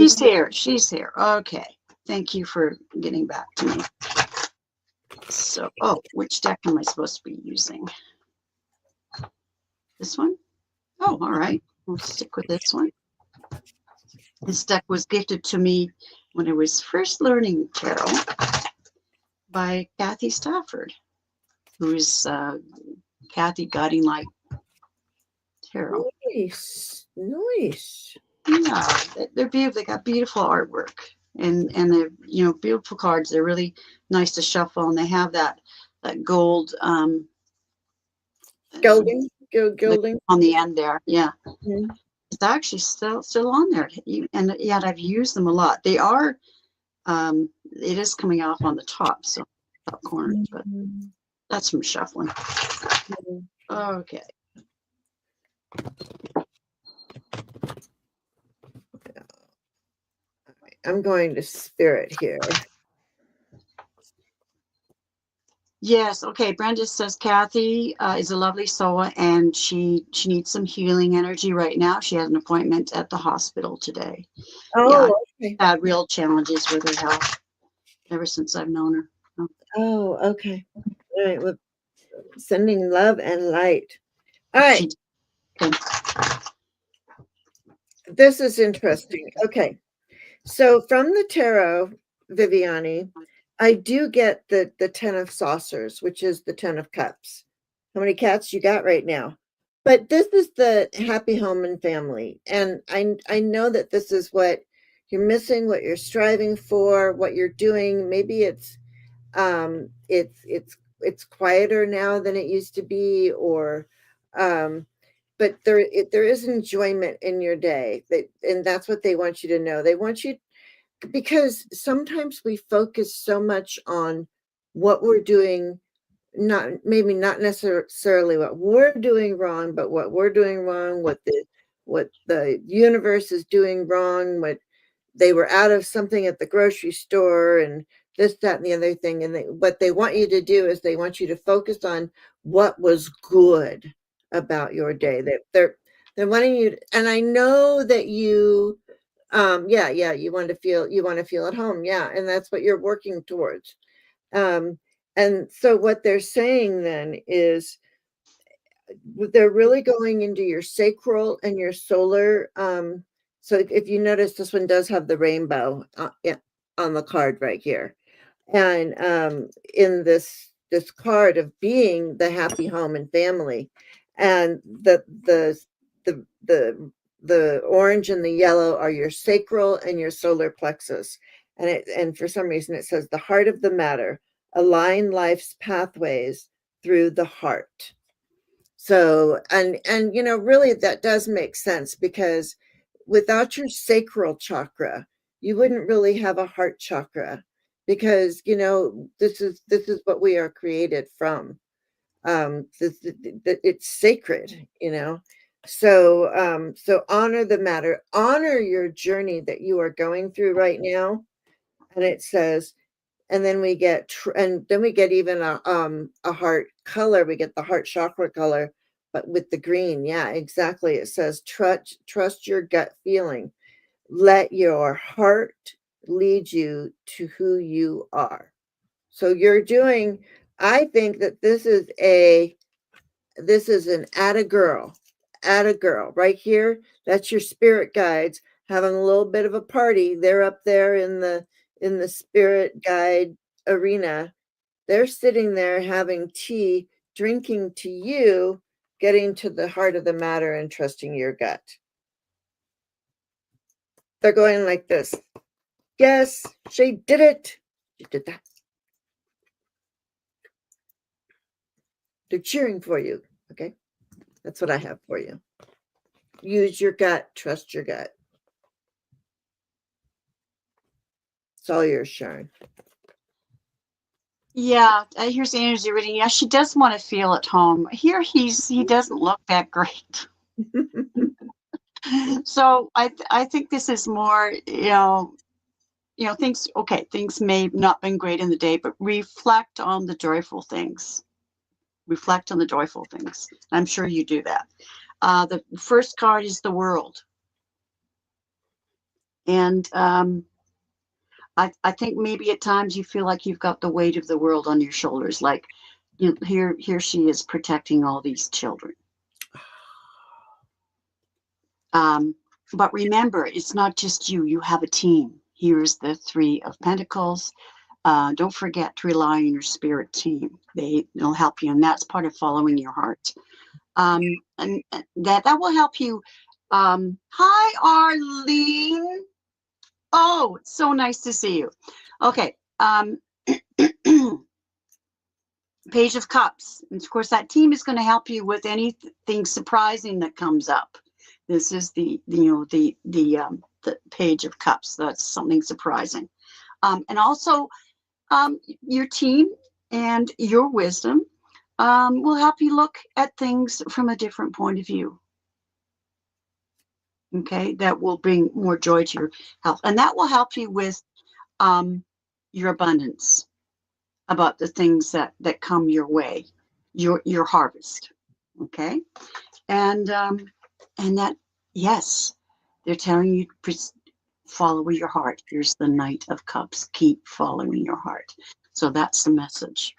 She's here. Okay. Thank you for getting back to me. So, which deck am I supposed to be using? This one? Oh, all right. We'll stick with this one. This deck was gifted to me when I was first learning tarot by Kathy Stafford, who's Kathy Guiding Light Tarot. Nice. Yeah, they're beautiful. They got beautiful artwork, and they're, you know, beautiful cards. They're really nice to shuffle, and they have that gold gilding on the end there. Yeah. It's actually still on there, and yet I've used them a lot. They are it is coming off on the top, so top corner, but that's from shuffling. Okay. I'm going to Spirit here. Yes. Okay. Brenda says Kathy is a lovely soul, and she needs some healing energy right now. She has an appointment at the hospital today. Oh, yeah, okay. Had real challenges with her health ever since I've known her. Oh, okay. All right. Well, sending love and light. All right. This is interesting. Okay. So from the tarot, Viviani, I do get the 10 of saucers, which is the 10 of cups. How many cats you got right now? But this is the happy home and family. And I know that this is what you're missing, what you're striving for, what you're doing. Maybe it's quieter now than it used to be, or but there is enjoyment in your day, and that's what they want you to know. They want you, because sometimes we focus so much on what we're doing, not necessarily what we're doing wrong, but what we're doing wrong, what the universe is doing wrong, what they were out of something at the grocery store, and this, that, and the other thing. And what they want you to do is they want you to focus on what was good about your day. They're wanting you to, and I know that you, yeah, you want to feel at home. Yeah. And that's what you're working towards. And so what they're saying then is they're really going into your sacral and your solar. So if you notice, this one does have the rainbow on the card right here. And in this card of being the happy home and family, and the orange and the yellow are your sacral and your solar plexus. And for some reason it says the heart of the matter, align life's pathways through the heart. So, and really that does make sense, because without your sacral chakra, you wouldn't really have a heart chakra, because this is what we are created from. It's sacred, so honor the matter, honor your journey that you are going through right now. And it says, and then we get even a heart color. We get the heart chakra color, but with the green. Yeah, exactly. It says trust your gut feeling. Let your heart lead you to who you are. So I think that this is an atta girl right here. That's your spirit guides having a little bit of a party. They're up there in the spirit guide arena. They're sitting there having tea, drinking to you, getting to the heart of the matter and trusting your gut. They're going like this. Yes, she did it. She did that. They're cheering for you. Okay. That's what I have for you. Use your gut. Trust your gut. It's all yours, Sharon. Yeah, here's the energy reading. Yeah, she does want to feel at home. Here he doesn't look that great. So I think this is more, things may not been great in the day, but reflect on the joyful things. Reflect on the joyful things. I'm sure you do that. The first card is the world. And I think maybe at times you feel like you've got the weight of the world on your shoulders. Like, here she is protecting all these children. But remember, it's not just you. You have a team. Here's the Three of Pentacles. Don't forget to rely on your spirit team. They'll help you, and that's part of following your heart. And that will help you. Hi, Arlene. Oh, it's so nice to see you. Okay. Page of Cups. And of course, that team is going to help you with anything surprising that comes up. This is the Page of Cups. That's something surprising. And also, your team and your wisdom will help you look at things from a different point of view. Okay, that will bring more joy to your health, and that will help you with your abundance, about the things that come your way, your harvest. Okay, and that, yes, they're telling you to follow your heart. Here's the Knight of Cups. Keep following your heart. So that's the message.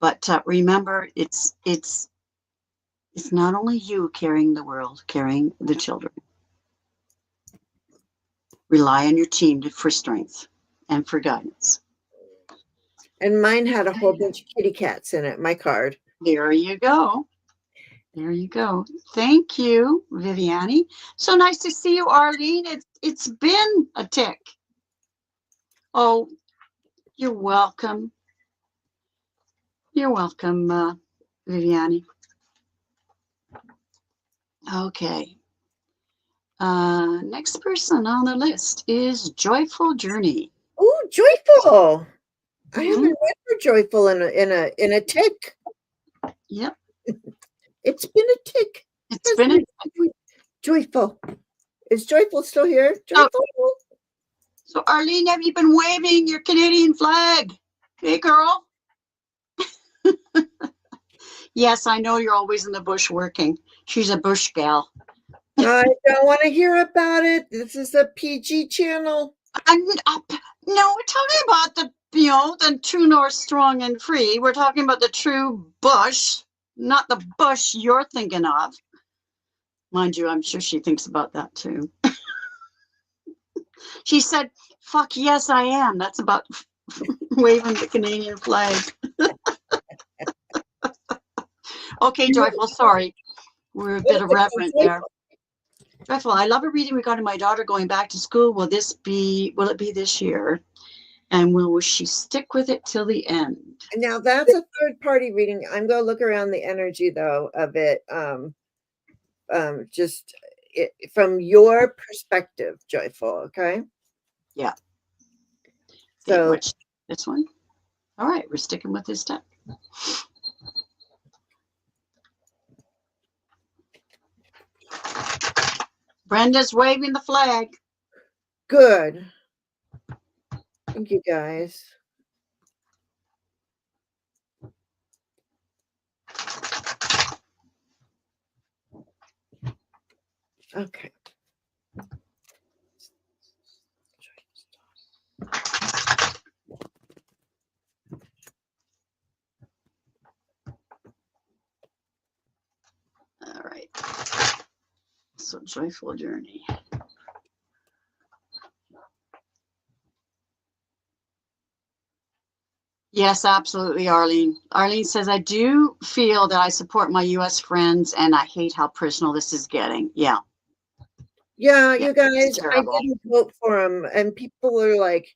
But remember, it's not only you carrying the world, carrying the children. Rely on your team for strength. and for guidance. And mine had a whole bunch of kitty cats in it, my card. There you go. There you go. Thank you, Viviani. So nice to see you, Arlene. It's been a tick. Oh, you're welcome. You're welcome, Viviani. Okay. Next person on the list is Joyful Journey. Oh, Joyful. I haven't read for Joyful in a tick. Yep. It's been a tick. It's been a tick. Joyful. Is Joyful still here? Joyful. Oh. So Arlene, have you been waving your Canadian flag? Hey, girl. Yes, I know you're always in the bush working. She's a bush gal. I don't want to hear about it. This is a PG channel. No, we're talking about the true north, strong and free. We're talking about the true bush, not the bush you're thinking of. Mind you, I'm sure she thinks about that too. She said, fuck yes, I am. That's about waving the Canadian flag. Okay, Joyful, sorry. We're a bit irreverent there. Joyful, I love a reading regarding my daughter going back to school. Will it be this year? And will she stick with it till the end? Now that's a third party reading. I'm going to look around the energy though of it. Just from your perspective, Joyful. Okay. Yeah. So this one. All right, we're sticking with this deck. Brenda's waving the flag. Good. Thank you, guys. Okay. All right. So Joyful Journey. Yes, absolutely, Arlene. Arlene says, I do feel that I support my U.S. friends and I hate how personal this is getting. Yeah. Yeah, you guys, I didn't vote for him. And people are like,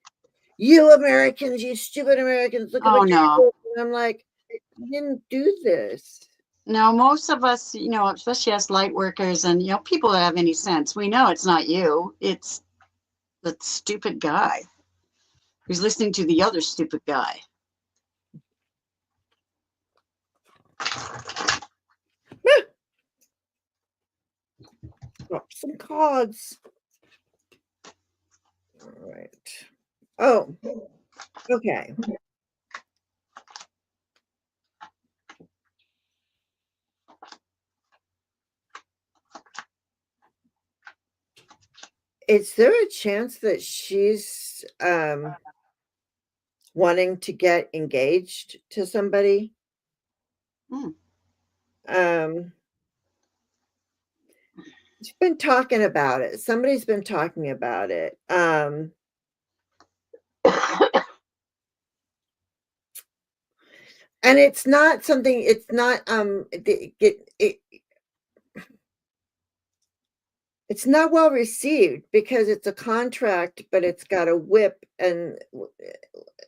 you Americans, you stupid Americans, look at what you're doing. And I'm like, I didn't do this. No, most of us, especially us light workers and, people that have any sense, we know it's not you. It's the stupid guy who's listening to the other stupid guy. Drop some cards. All right. Oh, okay. Is there a chance that she's wanting to get engaged to somebody? She's been talking about it. Somebody's been talking about it. And it's not something, it's not it's not well received because it's a contract, but it's got a whip and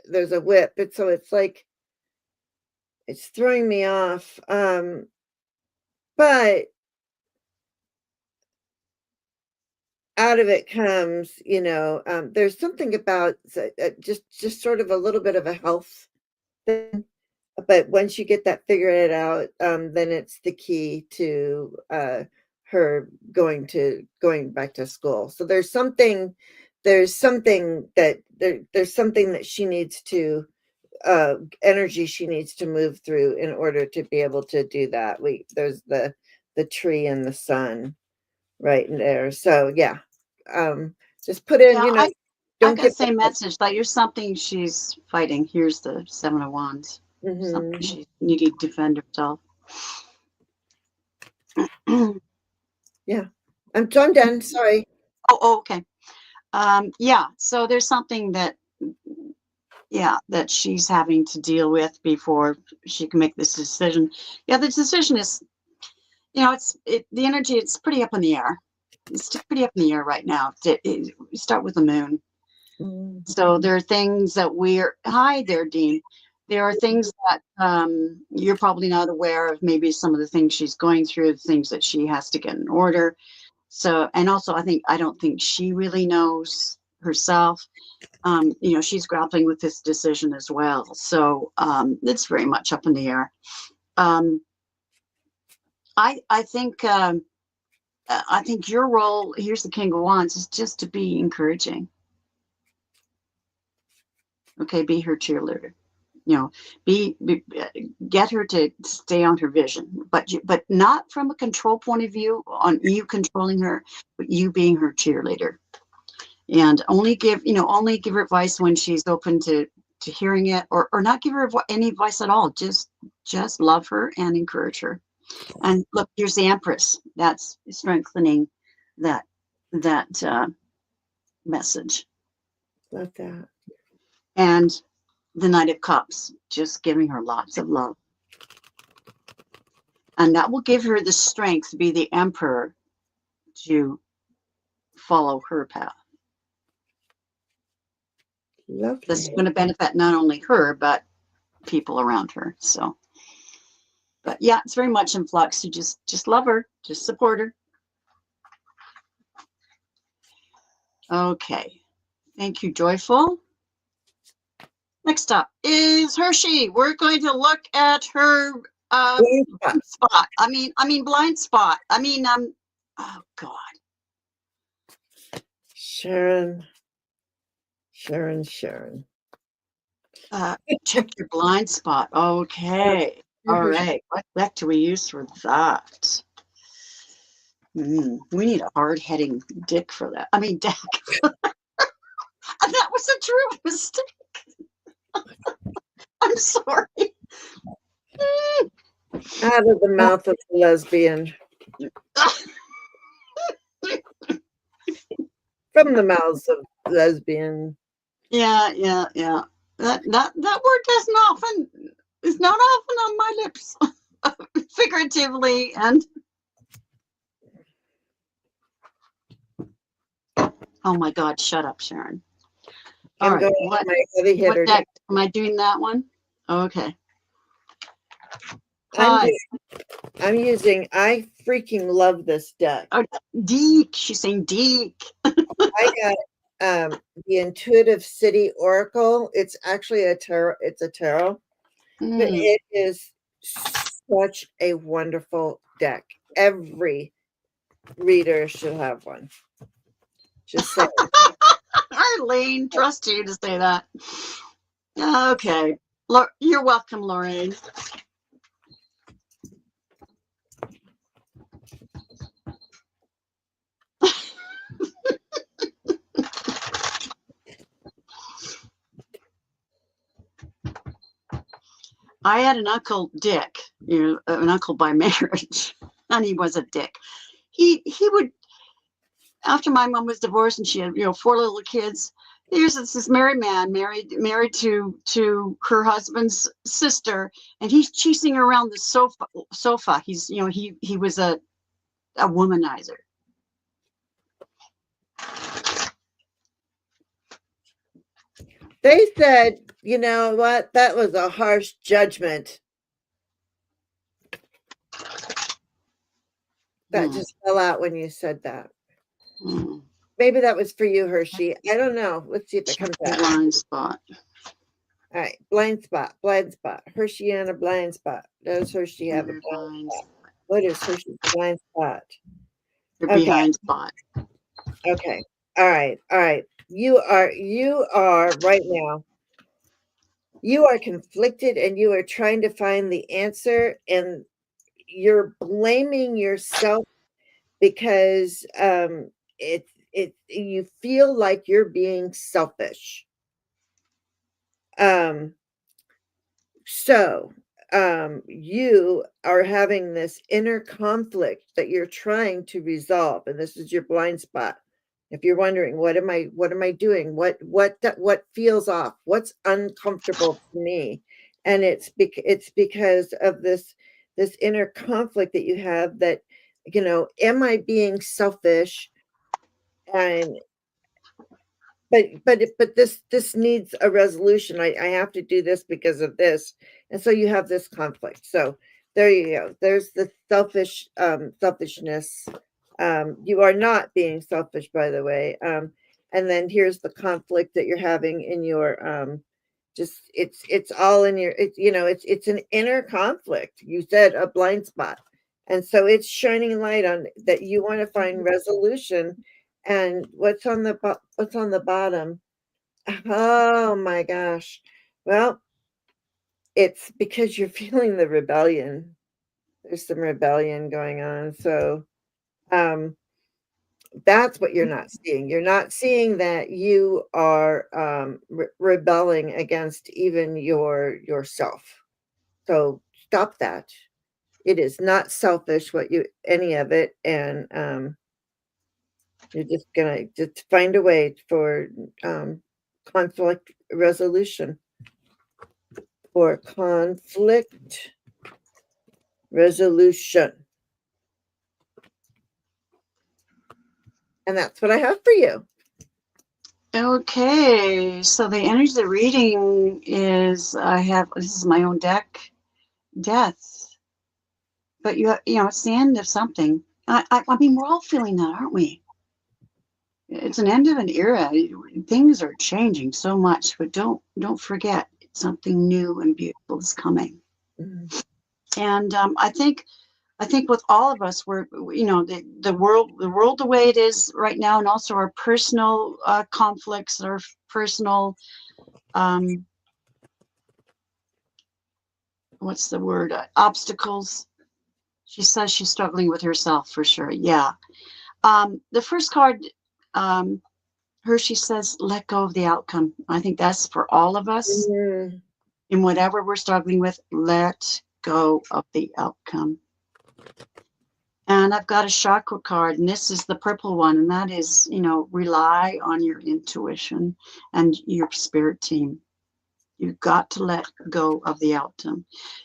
there's a whip. And so it's like, it's throwing me off. But out of it comes, there's something about just sort of a little bit of a health thing. But once you get that figured out, then it's the key to her going back to school. So there's something that she needs to energy she needs to move through in order to be able to do that. There's the tree and the sun right in there. So yeah, just put in, don't get the same message that you're something she's fighting. Here's the 7 of Wands. Something she's needing to defend herself. Yeah, I'm done. Sorry. Oh, okay. Yeah. So there's something that yeah, that she's having to deal with before she can make this decision. Yeah, the decision is, the energy, it's pretty up in the air. It's pretty up in the air right now. Start with the moon. Mm. So there are things that hi there, Dean. There are things that you're probably not aware of, maybe some of the things she's going through, the things that she has to get in order. So, and also I don't think she really knows herself. She's grappling with this decision as well. So it's very much up in the air. I think your role, here's the King of Wands, is just to be encouraging. Okay, be her cheerleader. Get her to stay on her vision, but not from a control point of view on you controlling her, but you being her cheerleader. And only give her advice when she's open to hearing it, or not give her any advice at all. Just love her and encourage her. And look, here's the Empress. That's strengthening that message. Love that. And the Knight of Cups, just giving her lots of love. And that will give her the strength to be the Emperor, to follow her path. Lovely. This is going to benefit not only her, but people around her. So, but yeah, it's very much in flux. You just love her, just support her. Okay. Thank you, Joyful. Next up is Hershey. We're going to look at her blind spot. Blind spot. Oh God. Sharon. Check your blind spot. Okay. All right. What deck do we use for that? We need a hard-hitting dick for that. Deck. That was a true mistake. I'm sorry. Out of the mouth of the lesbian. From the mouths of lesbian. Yeah. That word is not often on my lips, figuratively and. Oh my God! Shut up, Sharon. All right. What deck? Am I doing that one? Okay. I'm using. I freaking love this deck. Oh, Deek. She's saying Deek. I got the Intuitive City Oracle. It's actually a tarot. It's a tarot, but it is such a wonderful deck. Every reader should have one. Just saying. Arlene, trust you to say that. Okay. You're welcome, Lorraine. I had an uncle, Dick, an uncle by marriage, and he was a dick. He would, after my mom was divorced and she had 4 little kids, here's this married man married to her husband's sister, and he's chasing her around the sofa. He's he was a womanizer. They said, you know what? That was a harsh judgment. That just fell out when you said that. Maybe that was for you, Hershey. I don't know. Let's see if it comes out. Blind spot. All right, blind spot. Hershey and a blind spot. Does Hershey have a blind spot? What is Hershey's blind spot? Your behind spot. Okay. All right. You are right now. You are conflicted and you are trying to find the answer, and you're blaming yourself because you feel like you're being selfish. So you are having this inner conflict that you're trying to resolve, and this is your blind spot. If you're wondering, what am I doing? What feels off? What's uncomfortable to me? And it's because of this inner conflict that you have, that, am I being selfish? And but this needs a resolution. I have to do this because of this. And so you have this conflict. So there you go. There's the selfishness. You are not being selfish, by the way. And then here's the conflict that you're having in your just it's all in your it's an inner conflict. You said a blind spot. And so it's shining light on that. You want to find resolution. And what's on the bottom? Oh my gosh. Well, it's because you're feeling the rebellion. There's some rebellion going on. So um that's what you're not seeing. You're not seeing that you are rebelling against even yourself. So stop that. It is not selfish any of it. And you're just gonna just find a way for conflict resolution. For conflict resolution. And that's what I have for you. Okay, so the energy of the reading is, this is my own deck, death. But it's the end of something. I mean, we're all feeling that, aren't we? It's an end of an era. Things are changing so much, but don't forget, something new and beautiful is coming. Mm-hmm. And I think with all of us, we're, the world the way it is right now, and also our personal conflicts, our personal what's the word, obstacles. She says she's struggling with herself, for sure. Yeah. The first card, Hershey says, let go of the outcome. I think that's for all of us. Mm-hmm. In whatever we're struggling with, let go of the outcome. And I've got a chakra card, and this is the purple one, and that is, rely on your intuition and your spirit team. You've got to let go of the outcome.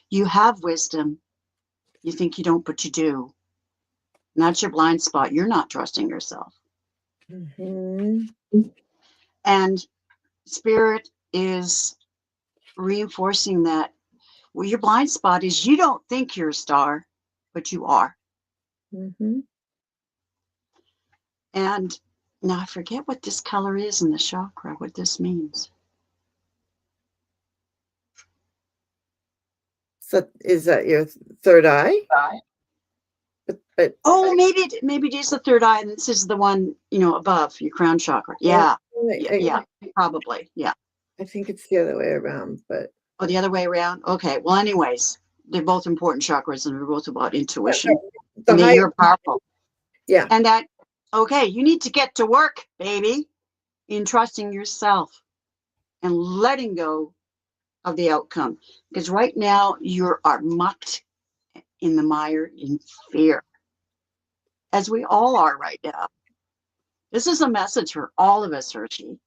You have wisdom. You think you don't, but you do. And that's your blind spot. You're not trusting yourself. Mm-hmm. And spirit is reinforcing that. Well, your blind spot is you don't think you're a star, but you are. Mm-hmm. And now I forget what this color is in the chakra, what this means. So is that your third eye? But maybe it is the third eye, and this is the one, above your crown chakra. Yeah. Yeah, probably. Yeah. I think it's the other way around, but. Oh, the other way around? Okay. Well, anyways, they're both important chakras, and they're both about intuition. And you're powerful. Yeah. And that, okay, you need to get to work, baby, in trusting yourself and letting go of the outcome. Because right now you are mucked in the mire in fear, as we all are right now. This is a message for all of us, Hershey.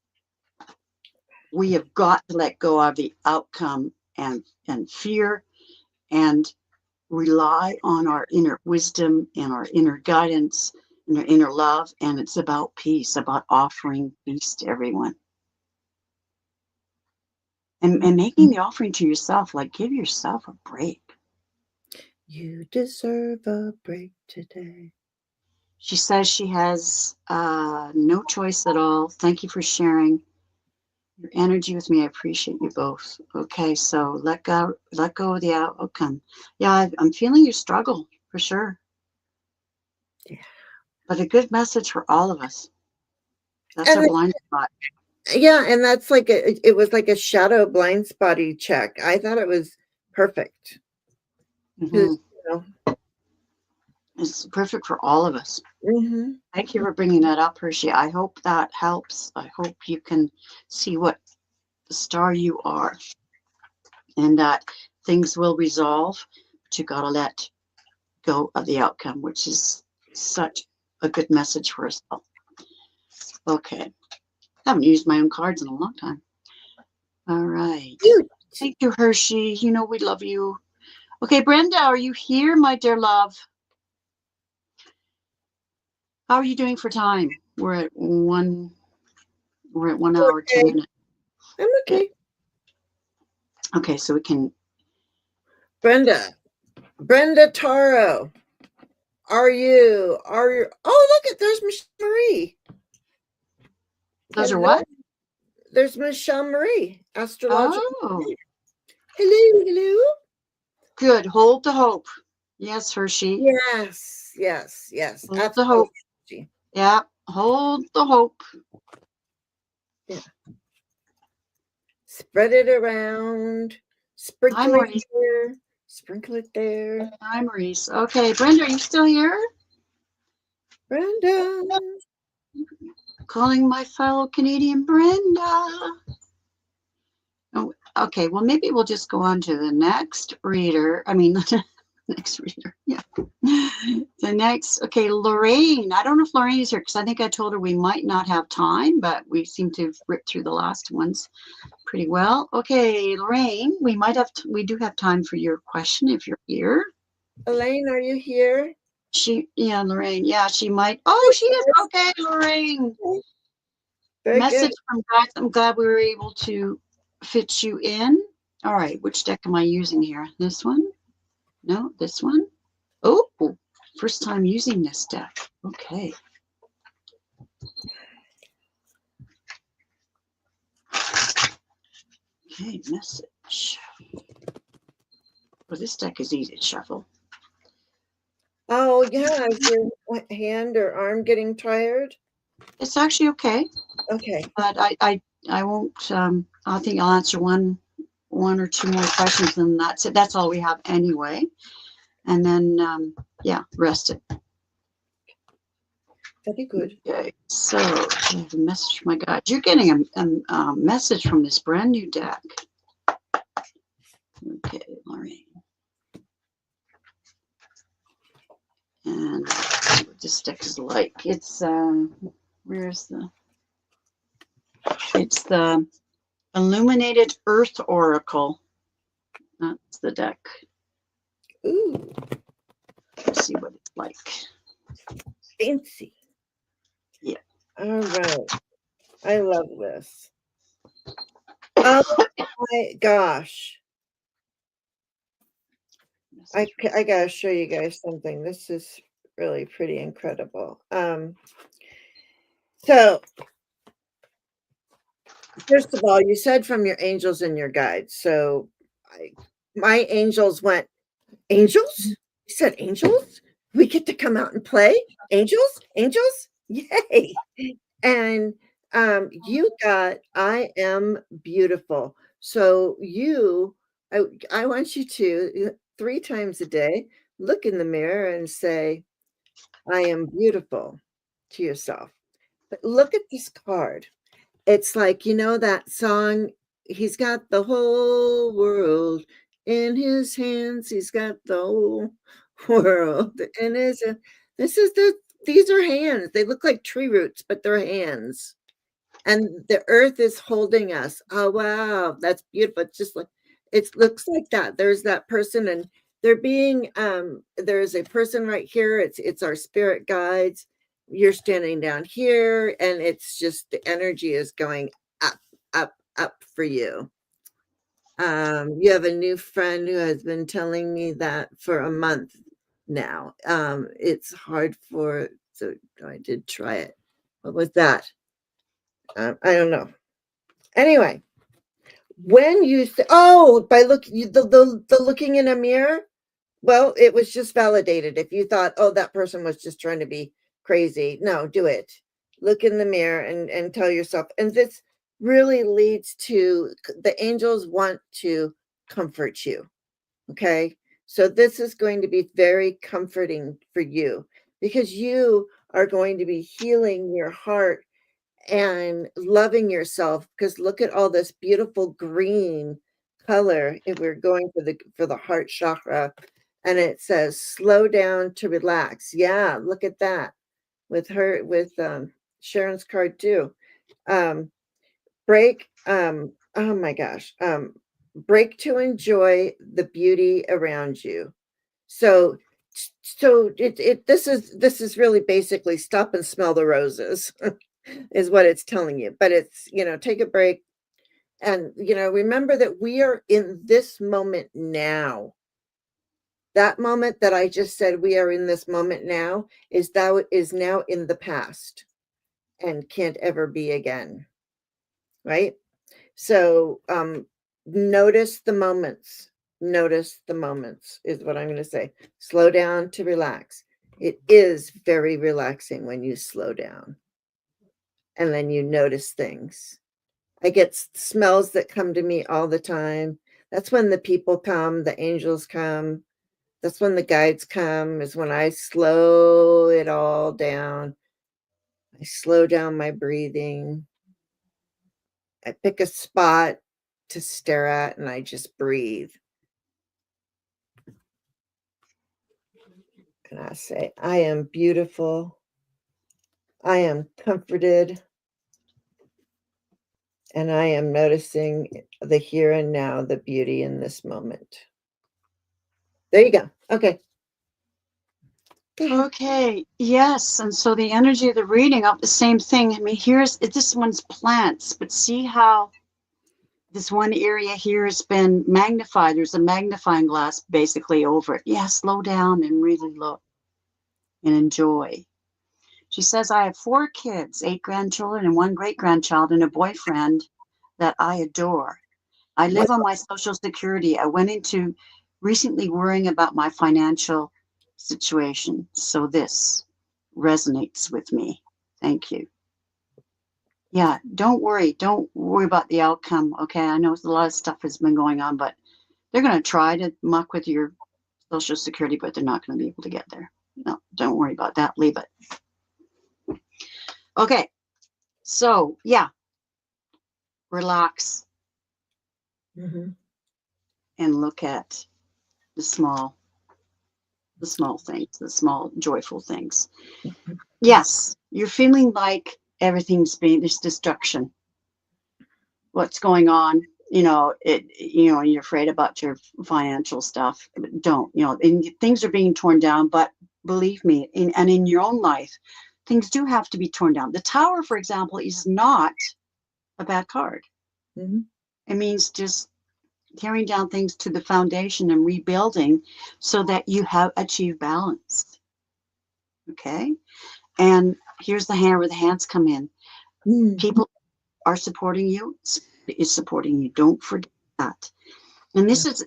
We have got to let go of the outcome and fear, and rely on our inner wisdom and our inner guidance and our inner love. And it's about peace, about offering peace to everyone. And making the offering to yourself, like give yourself a break. You deserve a break today. She says she has no choice at all. Thank you for sharing your energy with me. I appreciate you both. Okay, so let go of the outcome. Yeah, I'm feeling your struggle for sure. Yeah. But a good message for all of us. That's our blind spot. Yeah, and that's like it was like a shadow blind spotty check. I thought it was perfect. Mm-hmm. It's perfect for all of us. Mm-hmm. Thank you for bringing that up, Hershey. I hope that helps. I hope you can see what the star you are, and that things will resolve, but you got to let go of the outcome, which is such a good message for us all. Okay. I haven't used my own cards in a long time. All right. Cute. Thank you, Hershey. You know we love you. Okay, Brenda, are you here, my dear love? How are you doing for time? We're at 1 hour, 10 Okay. minutes. I'm okay. Okay, so we can. Brenda Taro. Are you? Oh, look, there's Michelle Marie. Those are what? There's Michelle Marie, astrological. Oh, hello. Good. Hold the hope. Yes, Hershey. Yes. Hold the hope. Yeah, hold the hope. Yeah. Spread it around. Sprinkle it here. Sprinkle it there. Hi, Maurice. Okay, Brenda, are you still here? Brenda. Calling my fellow Canadian Brenda. Oh, okay, well, maybe we'll just go on to the next reader. I mean, next reader. Yeah. The next, okay, Lorraine. I don't know if Lorraine is here because I think I told her we might not have time, but we seem to have ripped through the last ones pretty well. Okay, Lorraine, we do have time for your question if you're here. Elaine, are you here? Lorraine. Yeah, she might. Oh, she is. Okay, Lorraine. Very Message good. from God. I'm glad we were able to fit you in. All right, which deck am I using here? This one? No, this one. Oh, first time using this deck. Okay. Okay, message. Well, this deck is easy to shuffle. Oh, yeah. Is your hand or arm getting tired? It's actually okay. Okay. But I won't. I think I'll answer one or two more questions, and that's it. That's all we have anyway. And then, yeah, rest it. That'd be good. Okay, so I have a message from my guide. You're getting a message from this brand new deck. Okay, Lorraine. And let's see what this deck is like. It's it's the Illuminated Earth Oracle. That's the deck. Ooh. Let's see what it's like. Fancy. Yeah. All right. I love this. Oh my gosh. I gotta show you guys something. This is really pretty incredible. So first of all, you said from your angels and your guides. So my angels went, angels? You said angels? We get to come out and play? Angels? Yay. And you got I am beautiful. So I want you to 3 times a day look in the mirror and say, I am beautiful to yourself. But look at this card. It's like, that song, he's got the whole world in his hands. He's got the whole world in his hands. These are hands. They look like tree roots, but they're hands. And the earth is holding us. Oh, wow. That's beautiful. It's just like, it looks like that. There's that person, and there's a person right here. It's our spirit guides. You're standing down here, and it's just the energy is going up for you. You have a new friend who has been telling me that for a month now. It's hard so I did try it. What was that? I don't know. Anyway, when you by looking the looking in a mirror, well, it was just validated. If you thought, oh, that person was just trying to be crazy, no, do it. Look in the mirror and tell yourself. And this really leads to the angels want to comfort you. Okay. So this is going to be very comforting for you because you are going to be healing your heart and loving yourself, because look at all this beautiful green color. If we're going for the heart chakra, and it says slow down to relax. Yeah, look at that with Sharon's card too. Break. Oh my gosh. Break to enjoy the beauty around you. So this is really basically stop and smell the roses is what it's telling you. But it's, take a break and, remember that we are in this moment now. That moment that I just said we are in this moment now is now in the past and can't ever be again. Right? So notice the moments. Notice the moments is what I'm going to say. Slow down to relax. It is very relaxing when you slow down and then you notice things. I get smells that come to me all the time. That's when the people come, the angels come. That's when the guides come, is when I slow it all down. I slow down my breathing. I pick a spot to stare at and I just breathe. And I say, I am beautiful. I am comforted. And I am noticing the here and now, the beauty in this moment. There you go. Okay. Okay. Yes. And so the energy of the reading of the same thing. I mean, this one's plants, but see how this one area here has been magnified. There's a magnifying glass basically over it. Yeah. Slow down and really look and enjoy. She says, I have 4 kids, 8 grandchildren and 1 great-grandchild and a boyfriend that I adore. I live on my Social Security. I went into recently worrying about my financial situation. So this resonates with me. Thank you. Yeah, don't worry. Don't worry about the outcome. Okay, I know a lot of stuff has been going on, but they're going to try to muck with your Social Security, but they're not going to be able to get there. No, don't worry about that. Leave it. Okay, so yeah, relax and look at the small things, the small joyful things. Yes, you're feeling like there's destruction. What's going on? You're afraid about your financial stuff. Don't, and things are being torn down, but believe me, in your own life, things do have to be torn down. The Tower, for example, is not a bad card. It means just tearing down things to the foundation and rebuilding so that you have achieved balance. Okay. And here's the hand where the hands come in. People are supporting you, is supporting you. Don't forget that. And this is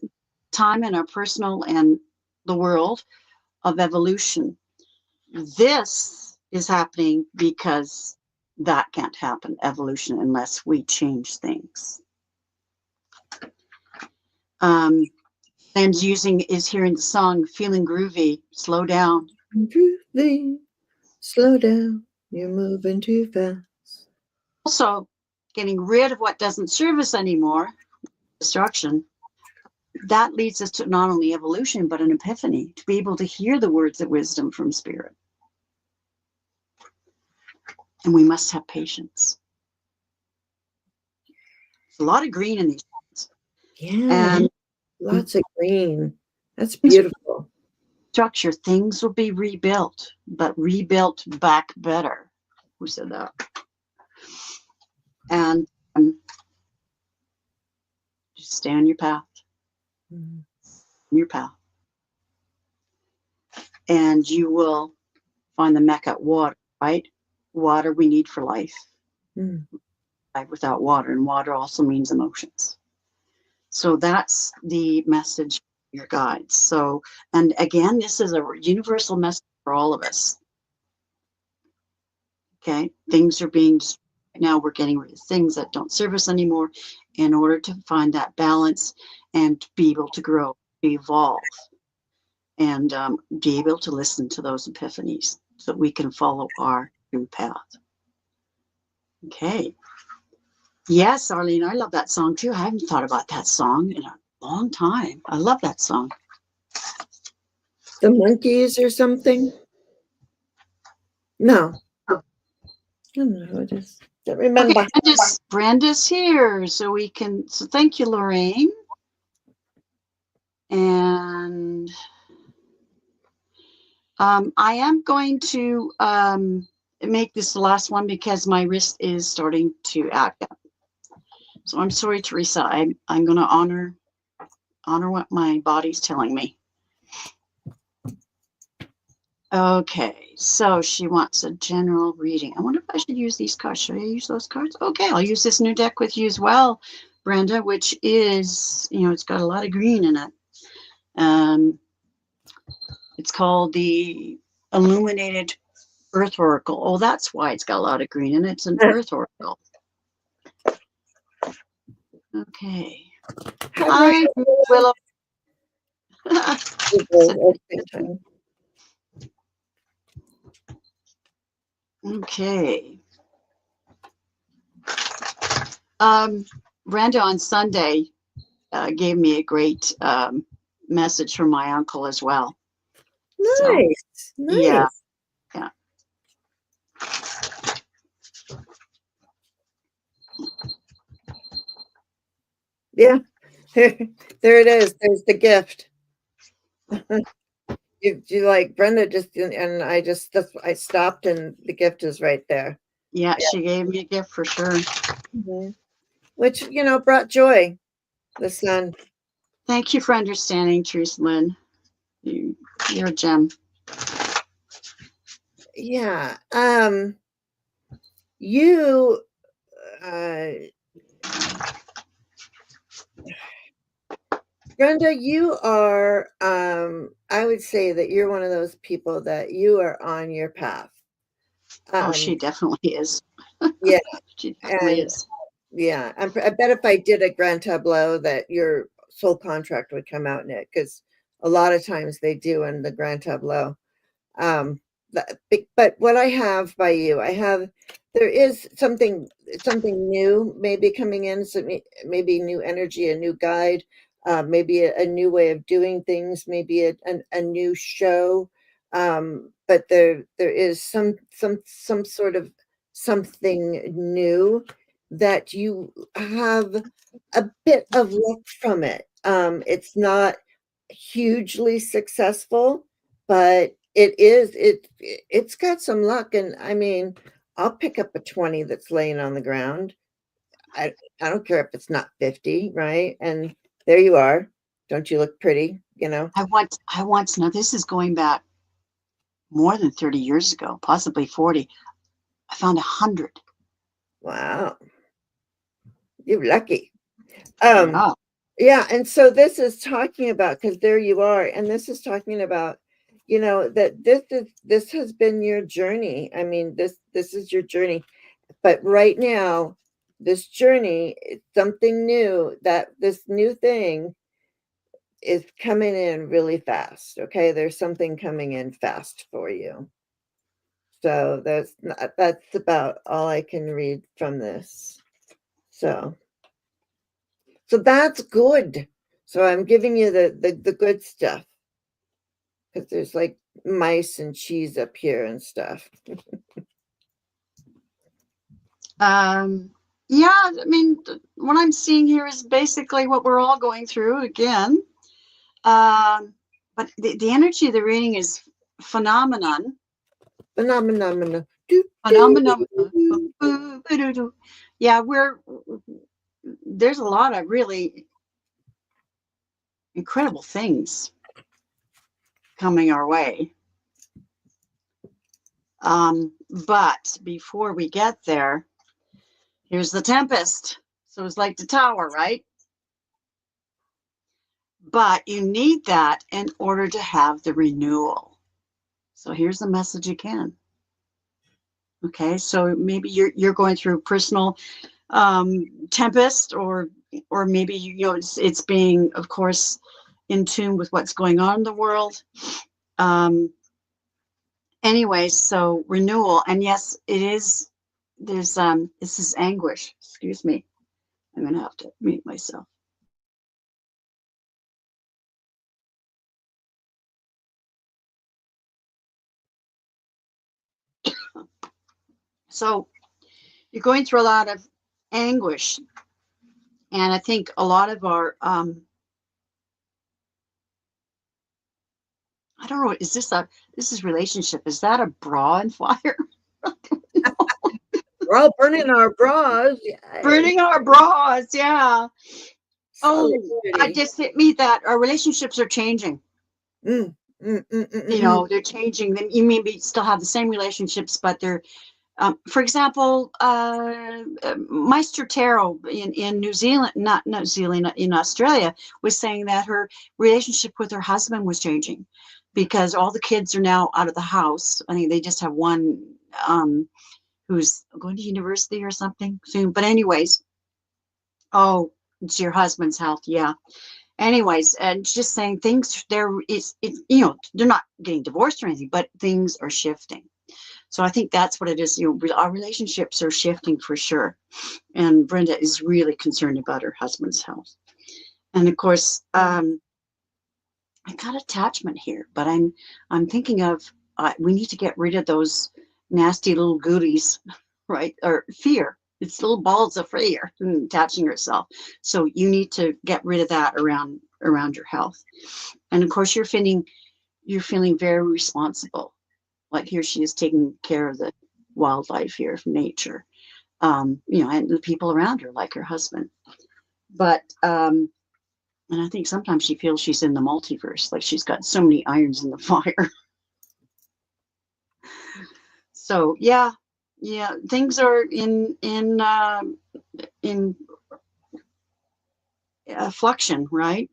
time in our personal and the world of evolution. This is happening because that can't happen, evolution, unless we change things. And is hearing the song, feeling groovy, slow down. Groovy, slow down, you're moving too fast. Also, getting rid of what doesn't serve us anymore, destruction, that leads us to not only evolution, but an epiphany, to be able to hear the words of wisdom from Spirit. And we must have patience. There's a lot of green in these things. Yeah, and lots of green. That's beautiful. Structure, things will be rebuilt, but rebuilt back better. Who said that? And just stay on your path. Your path. And you will find the Mecca, water, right? Water we need for life. Without water, and water also means emotions. So that's the message for your guides. So, and again, this is a universal message for all of us. Okay, things are being destroyed. Now we're getting rid of things that don't serve us anymore in order to find that balance and to be able to grow, evolve, and be able to listen to those epiphanies so that we can follow our true path. Okay. Yes, Arlene, I love that song too. I haven't thought about that song in a long time. I love that song. The Monkees or something? No. don't know. I just don't Okay, remember. Brenda's here, so thank you, Lorraine. And I am going to make this the last one because my wrist is starting to act up. So I'm sorry, Teresa. I'm going to honor what my body's telling me. Okay, so she wants a general reading. I wonder if I should use these cards. Should I use those cards? Okay, I'll use this new deck with you as well, Brenda, which is, it's got a lot of green in it. It's called the Illuminated Earth Oracle. Oh, that's why it's got a lot of green in it. It's an Earth Oracle. Okay. Hi, Willow. Okay. Brenda on Sunday gave me a great message from my uncle as well. Nice. So, nice. Yeah. There it is. There's the gift. you like Brenda just, and I stopped and the gift is right there. Yeah, she gave me a gift for sure. Mm-hmm. Which, brought joy. The sun. Thank you for understanding, Teresa Lynn. You're a gem. Yeah. You Brenda, you are I would say that you're one of those people that you are on your path. She definitely is. Yeah. She definitely is. Yeah. I bet if I did a grand tableau that your soul contract would come out in it, because a lot of times they do in the grand tableau. But what I have by you, there is something new maybe coming in, so maybe new energy, a new guide, maybe a new way of doing things, maybe a new show. But there is some sort of something new that you have a bit of luck from it. It's not hugely successful, but it's got some luck. And I mean, I'll pick up a 20 that's laying on the ground. I don't care if it's not 50, right? And there you are. Don't you look pretty? I once now this is going back more than 30 years ago, possibly 40. I found 100. Wow. You're lucky. Yeah. Yeah, and so this is talking about, because there you are, and this is talking about, that this has been your journey. I mean, this is your journey, but right now, this journey is something new. That this new thing is coming in really fast. Okay, there's something coming in fast for you. So that's about all I can read from this. So that's good. So I'm giving you the good stuff, because there's like mice and cheese up here and stuff. Yeah, I mean, what I'm seeing here is basically what we're all going through again. But the energy of the reading is phenomenon. Phenomenon. Phenomenon. Yeah, there's a lot of really incredible things coming our way. But before we get there, here's the tempest. So it's like the tower, right? But you need that in order to have the renewal. So here's the message again. Okay, so maybe you're going through personal tempest, or maybe it's being, of course, in tune with what's going on in the world. Anyway, so renewal, and yes, it is. This is anguish. Excuse me. I'm gonna have to mute myself. So you're going through a lot of anguish. And I think a lot of our, I don't know, this is relationship. Is that a bra on fire? We're all burning our bras. Yay. Burning our bras, yeah. Oh, Solidarity. it just hit me that our relationships are changing. Mm, mm, mm, mm, You know, they're changing. You maybe still have the same relationships, but they're, for example, Meister Tarot in New Zealand, not New Zealand, in Australia, was saying that her relationship with her husband was changing because all the kids are now out of the house. I think they just have one who's going to university or something soon. But anyways, oh, it's your husband's health, yeah. Anyways, and just saying things there is, you know, they're not getting divorced or anything, but things are shifting. So I think that's what it is. You know, our relationships are shifting for sure. And Brenda is really concerned about her husband's health. And of course, I got attachment here, but I'm thinking of we need to get rid of those nasty little goodies, right? Or fear. It's little balls of fear attaching yourself. So you need to get rid of that around your health. And of course, you're feeling very responsible. Like here she is taking care of the wildlife here, of nature, you know, and the people around her, like her husband. But and I think sometimes she feels she's in the multiverse, like she's got so many irons in the fire. So yeah, things are in fluxion, right?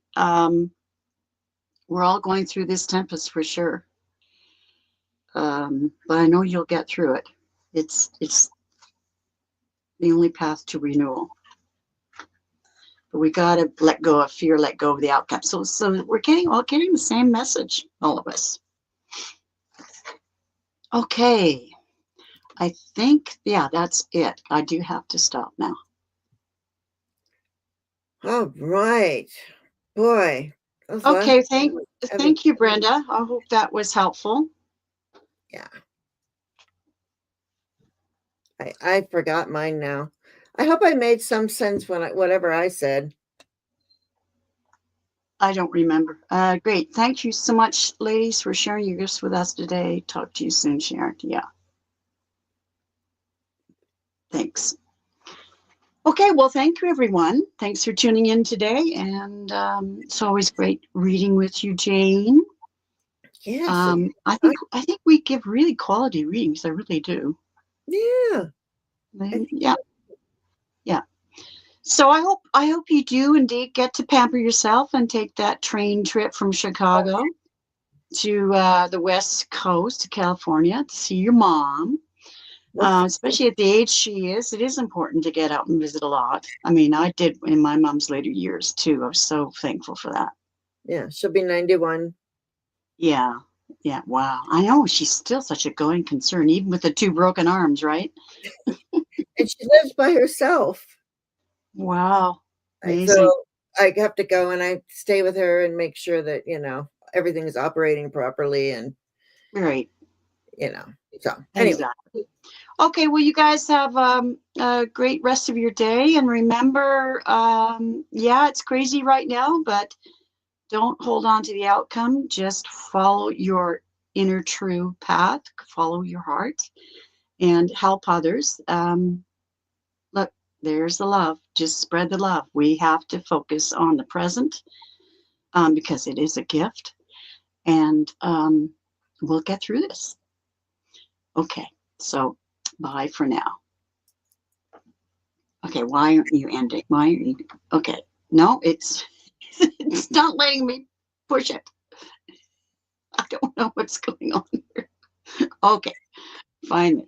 We're all going through this tempest for sure. But I know you'll get through it. It's the only path to renewal. But we got to let go of fear, let go of the outcome. So we're getting the same message, all of us. Okay. I think, yeah, that's it. I do have to stop now. All right. Boy. Okay, thank you, Brenda. I hope that was helpful. Yeah. I forgot mine now. I hope I made some sense when whatever I said. I don't remember. Great. Thank you so much, ladies, for sharing your gifts with us today. Talk to you soon, Sharon. Yeah. Thanks. Okay, well, thank you, everyone. Thanks for tuning in today. And it's always great reading with you, Jane. Yes. I think we give really quality readings. I really do. Yeah. Yeah. So I hope you do indeed get to pamper yourself and take that train trip from Chicago to the West Coast to California to see your mom. Especially at the age she is, it is important to get out and visit a lot. I mean, I did in my mom's later years too. I was so thankful for that. Yeah, she'll be 91. Yeah. Wow. I know she's still such a going concern, even with the 2 broken arms, right? And she lives by herself. Wow. Amazing. So I have to go and I stay with her and make sure that, you know, everything is operating properly and right. You know, so anyway. Exactly. Okay, well, you guys have a great rest of your day. And remember, yeah, it's crazy right now, but don't hold on to the outcome. Just follow your inner true path, follow your heart, and help others. Look, there's the love. Just spread the love. We have to focus on the present because it is a gift. And we'll get through this. Okay, so bye for now. Okay, why aren't you ending? Why aren't you? Okay, no, it's not letting me push it. I don't know what's going on here. Okay, finally.